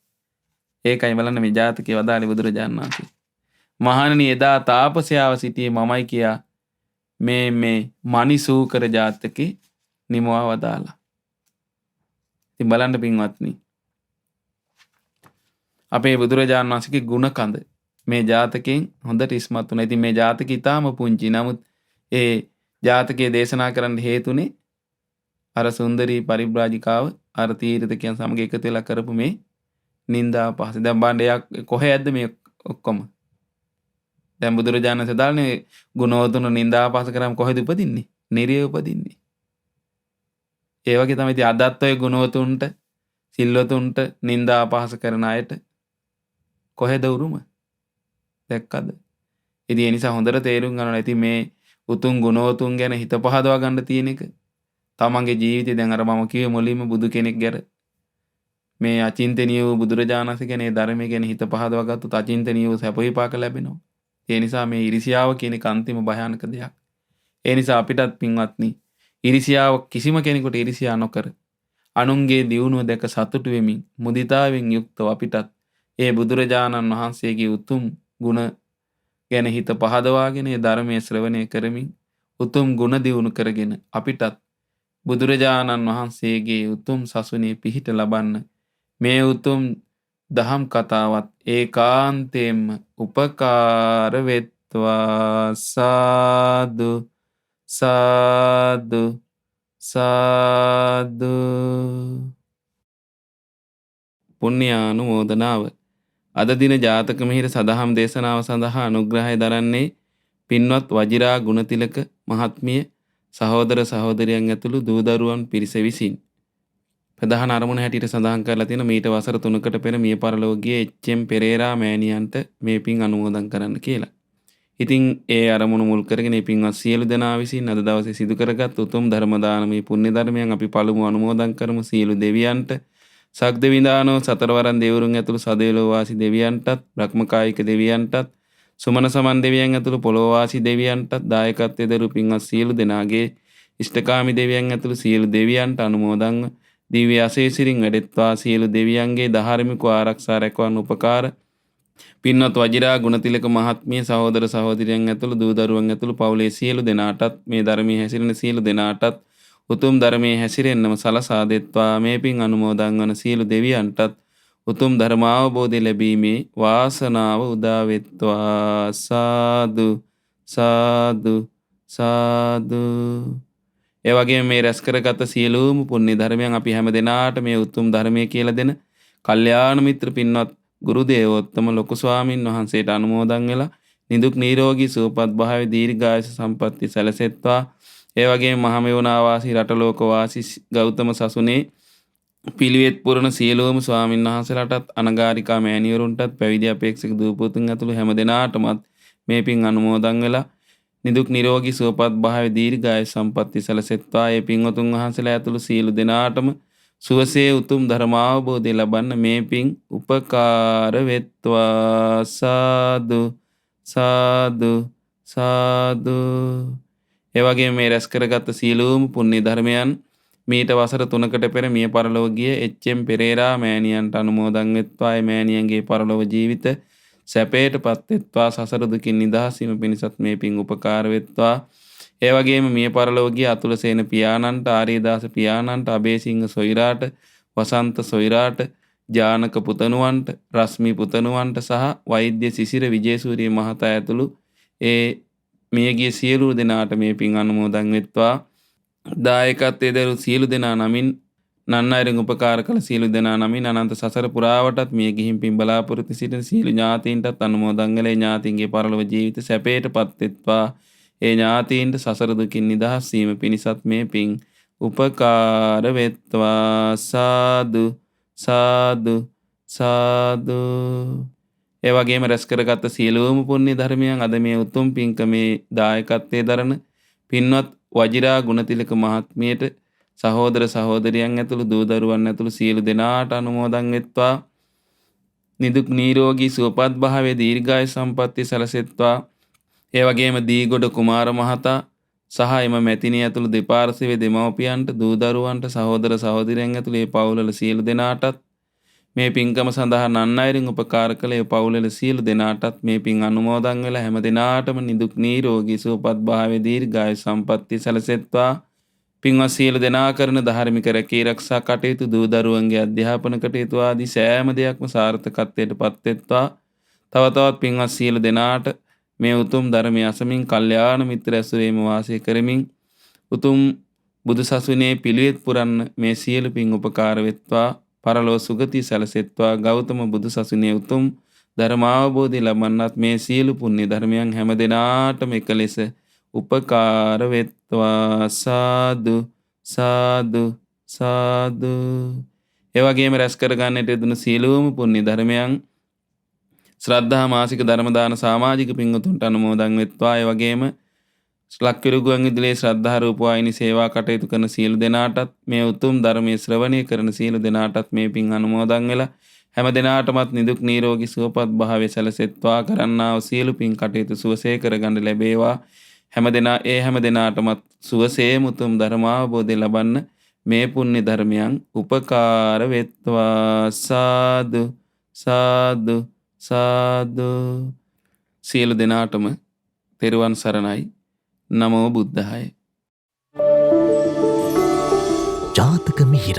ඒකයි බලන්න මේ ජාතකයේ වදාළේ බුදුරජාණන් වහන්සේ. මහණෙනි, එදා තාපසයාව සිටියේ මමයි කියා මේ මනිසූකර ජාතකේ නිමවා වදාලා. ඉතින් බලන්න පින්වත්නි, අපේ බුදුරජාණන් වහන්සේගේ ගුණ කඳ මේ ජාතකයෙන් හොඳට ඉස්මතු වුණා. ඉතින් මේ ජාතකය ඊටාම පුංචි. නමුත් ඒ ජාතකයේ දේශනා කරන්න හේතුනේ අර සුන්දරී පරිබ්‍රාජිකාව අර තීර්ථකයන් සමග එකතු වෙලා කරපු මේ නිନ୍ଦා අපහාස. දැන් බලන්න එයා කොහෙද මේ ඔක්කොම? දැන් බුදුරජාණන් වහන්සේ දාන්නේ ගුණවතුන් නිନ୍ଦා අපහාස කරාම කොහෙද උපදින්නේ? නිරේ උපදින්නේ. ඒ වගේ තමයි ඉතින් අදත් ඔය ගුණවතුන්ට, සිල්වතුන්ට නිନ୍ଦා අපහාස කරන අයට කොහෙද උරුම? දැක්කද? ඉතින් ඒ නිසා හොඳට තේරුම් ගන්න ඕනේ. ඉතින් මේ උතුම් ගුණවතුන් ගැන හිත පහදවා ගන්න තියෙන එක තමන්ගේ ජීවිතේ දැන් අර මම කිව්වේ මුලින්ම බුදු කෙනෙක් ගැන මේ අචින්තනීය වූ බුදුරජාණන් වහන්සේ ගැන ඒ ධර්මයේ ගැන හිත පහදවා ගත්තොත් අචින්තනීය වූ සැප විපාක ලැබෙනවා. ඒ නිසා මේ ඉරිසියාව කියන එක අන්තිම භයානක දෙයක්. ඒ නිසා අපිටත් පින්වත්නි, ඉරිසියාව කිසිම කෙනෙකුට ඉරිසියා නොකර අනුන්ගේ දියුණුව දැක සතුටු වෙමින් මුදිතාවෙන් යුක්තව අපිටත් ඒ බුදුරජාණන් වහන්සේගේ උතුම් ගුණ ගැන හිත පහදවාගෙන ඒ ධර්මයේ ශ්‍රවණය කරමින් උතුම් ගුණ දියුණු කරගෙන අපිටත් බුදුරජාණන් වහන්සේගේ උතුම් සසුනේ පිහිට ලබන්න මේ උතුම් දහම් කතාවත් ඒකාන්තයෙන්ම උපකාර වෙත්වා. සාදු සාදු සාදු. පුණ්‍යානුමෝදනාව. අද දින ජාතක මිහිර සදහම් දේශනාව සඳහා අනුග්‍රහය දරන්නේ පින්වත් වජිරා ගුණතිලක මහත්මිය සහෝදර සහෝදරියන් ඇතුළු දූ දරුවන් පිරිස විසින් ප්‍රධාන අරමුණ හැටියට සඳහන් කරලා තියෙන මීට වසර 3කට පෙර මිය පරලොව ගිය එච්.එම්. පෙරේරා මෑණියන්ට මේ පින් අනුමෝදන් කරන්න කියලා. ඉතින් ඒ අරමුණ මුල් කරගෙන මේ පින්වත් සියලු දෙනා විසින් අද දවසේ සිදු කරගත් උතුම් ධර්ම දානමය පුණ්‍ය ධර්මයන් අපි පළමු අනුමෝදන් කරමු. සියලු දෙවියන්ට, සග්දවිඳානෝ සතරවරන් දෙවිවරුන් ඇතුළු සදෙව්ලොව වාසී දෙවියන්ටත්, බ්‍රහ්මකායික දෙවියන්ටත්, සුමන සමන් දෙවියන් ඇතුළු පොළොව වාසී දෙවියන්ටත් දායකත්වයේ දරු පින්වත් සියලු දෙනාගේ ඉෂ්ඨකාමී දෙවියන් ඇතුළු සියලු දෙවියන්ට අනුමෝදන්ව දිව්‍ය අසීසිරින් වැඩෙත්වා. සියලු දෙවියන්ගේ ධාර්මික ආරක්ෂා රැකවන්න උපකාර පින්වත් වජිරා ගුණතිලක මහත්මිය සහෝදර සහෝදරියන් ඇතුළු දූ දරුවන් ඇතුළු පවුලේ සියලු දෙනාටත් මේ ධර්මයේ හැසිරෙන සියලු දෙනාටත් උතුම් ධර්මයේ හැසිරෙන්නම සලසා දෙත්වා. මේ පින් අනුමෝදන් වන සියලු දෙවියන්ටත් උතුම් ධර්මාවබෝධය ලැබීමේ වාසනාව උදා වෙත්වා. සාදු සාදු සාදු. ඒ වගේම මේ රැස් කරගත් සියලුම පුණ්‍ය ධර්මයන් අපි හැම දිනාට මේ උතුම් ධර්මයේ කියලා දෙන කල්යාණ මිත්‍ර පින්වත් ගුරු දේවෝත්තම ලොකු ස්වාමින් වහන්සේට අනුමෝදන් වෙලා නිදුක් නිරෝගී සුවපත් භාවයේ දීර්ඝායස සම්පatti සැලසෙත්වා. ඒ වගේම මහමෙවුනා වාසී රටලෝක වාසී ගෞතම සසුනේ පිළිවෙත් පුරන සියලුම ස්වාමීන් වහන්සේලාටත් අනගාരികා මෑණිවරුන්ටත් පැවිදි අපේක්ෂක දූපුතුන් ඇතුළු හැම දෙනාටමත් මේ පින් අනුමෝදන් වෙලා නිදුක් නිරෝගී සුවපත් භාවය දීර්ඝායු සම්පatti සැලසෙත්වා. ඒ පින්වතුන් වහන්සේලා ඇතුළු සියලු දෙනාටම සුවසේ උතුම් ධර්මාවබෝධය ලබන්න මේ පින් උපකාර වෙත්වා. සාදු සාදු සාදු. ඒ වගේම මේ රැස් කරගත් සියලුම පුණ්‍ය ධර්මයන් මීට වසර 3කට පෙර මිය පරලොව ගිය එච්.එම්. පෙරේරා මෑණියන්ට අනුමෝදන් වෙත්වා. ඒ මෑණියන්ගේ පරලොව ජීවිත සැපයටපත් වෙත්වා. සසර දුකින් නිදහස් වීම පිණිසත් මේ පින් උපකාර වෙත්වා. ඒ වගේම මිය පරලොව ගිය අතුලසේන පියාණන්ට, ආර්යදාස පියාණන්ට, අබේසිංහ සොයිරාට, වසන්ත සොයිරාට, ජානක පුතණුවන්ට, රශ්මි පුතණුවන්ට සහ වෛද්‍ය සිසිර විජේසූරිය මහතා ඇතුළු ඒ මියගිය සියලු දෙනාට මේ පින් අනුමෝදන් වෙත්වා. දායකත්වයේ දරු සියලු දෙනා නමින් නන්නයිරින් උපකාර කළ සියලු දෙනා නමින් අනන්ත සසර පුරාවටත් මිය ගිහින් පින් බලාපොරොත්තු සිටින සියලු ඥාතීන්ටත් අනුමෝදන් වෙලා ඥාතීන්ගේ පරලොව ජීවිත සැපයටපත් වෙත්වා. ඒ ඥාතීන්ට සසර දුකින් නිදහස් වීම පිණිසත් මේ පින් උපකාර වෙත්වා. සාදු සාදු සාදු. ඒ වගේම රැස් කරගත් සියලුම පුණ්‍ය ධර්මයන් අද මේ උතුම් පින්කමේ දායකත්වයේ දරන පින්වත් වජිරා ගුණතිලක මහත්මියට සහෝදර සහෝදරියන් ඇතුළු දූ දරුවන් ඇතුළු සියලු දෙනාට අනුමෝදන් වෙත්වා. නිදුක් නිරෝගී සුවපත් භාවයේ දීර්ඝායු සම්පatti සැලසෙත්වා. ඒ වගේම දීගොඩ කුමාර මහතා සහ එම මැතිණිය ඇතුළු දෙපාර්ශ්වයේ දෙමව්පියන්ට, දූ දරුවන්ට, සහෝදර සහෝදරියන් ඇතුළු ඒ පවුල්වල සියලු දෙනාටත් මේ පින්කම සඳහා නන්නයිරින් උපකාර කළ ඒ පවුල්වල සියලු දෙනාටත් මේ පින් අනුමෝදන් වෙලා හැම දිනාටම නිදුක් නිරෝගී සුවපත් භාවයේ දීර්ඝායු සම්පatti සැලසෙත්වා. පින්වත් සියලු දෙනා කරන ධාර්මික රැකී ආරක්ෂා කටයුතු, දූ දරුවන්ගේ අධ්‍යාපන කටයුතු ආදී සෑම දෙයක්ම සාර්ථකත්වයට පත් වෙත්වා. තව තවත් පින්වත් සියලු දෙනාට මේ උතුම් ධර්මය අසමින් කල්යාණ මිත්‍ර ඇසුරේම වාසය කරමින් උතුම් බුදු සසුනේ පිළිවෙත් පුරන්න මේ සියලු පින් උපකාර වෙත්වා. පරලෝ සුගති සැලසෙත්වා. ගෞතම බුදු සසුනේ උතුම් ධර්මාවබෝධය ලබන්නත් මේ සියලු පුණ්‍ය ධර්මයන් හැම දිනාටම එක ලෙස උපකාර වෙත්වා. සාදු සාදු සාදු. ඒ වගේම රැස් කරගන්නට යෙදුණු සියලුම පුණ්‍ය ධර්මයන් ශ්‍රද්ධා මාසික ධර්ම දාන සමාජික පින්වතුන්ට අනුමෝදන් වෙත්වා. ඒ වගේම ලක්විරු ගුවන් විදුලියේ ශ්‍රද්ධා රූප වාහිනී සේවා කටයුතු කරන සියලු දෙනාටත් මේ උතුම් ධර්මයේ ශ්‍රවණය කරන සියලු දෙනාටත් මේ පින් අනුමෝදන් වෙලා හැම දිනාටමත් නිදුක් නිරෝගී සුවපත් භාවය සැලසෙත්වා. කරන්නා වූ සියලු පින් කටයුතු සුවසේ කරගන්න ලැබේවා. හැම දිනාටමත් සුවසේ මුතුම් ධර්මාවබෝධය ලබන්න මේ පුණ්‍ය ධර්මයන් උපකාර වෙත්වා. සාදු සාදු සාදු. සියලු දෙනාටම තෙරුවන් සරණයි. නමෝ බුද්ධාය. ජාතක මිහිර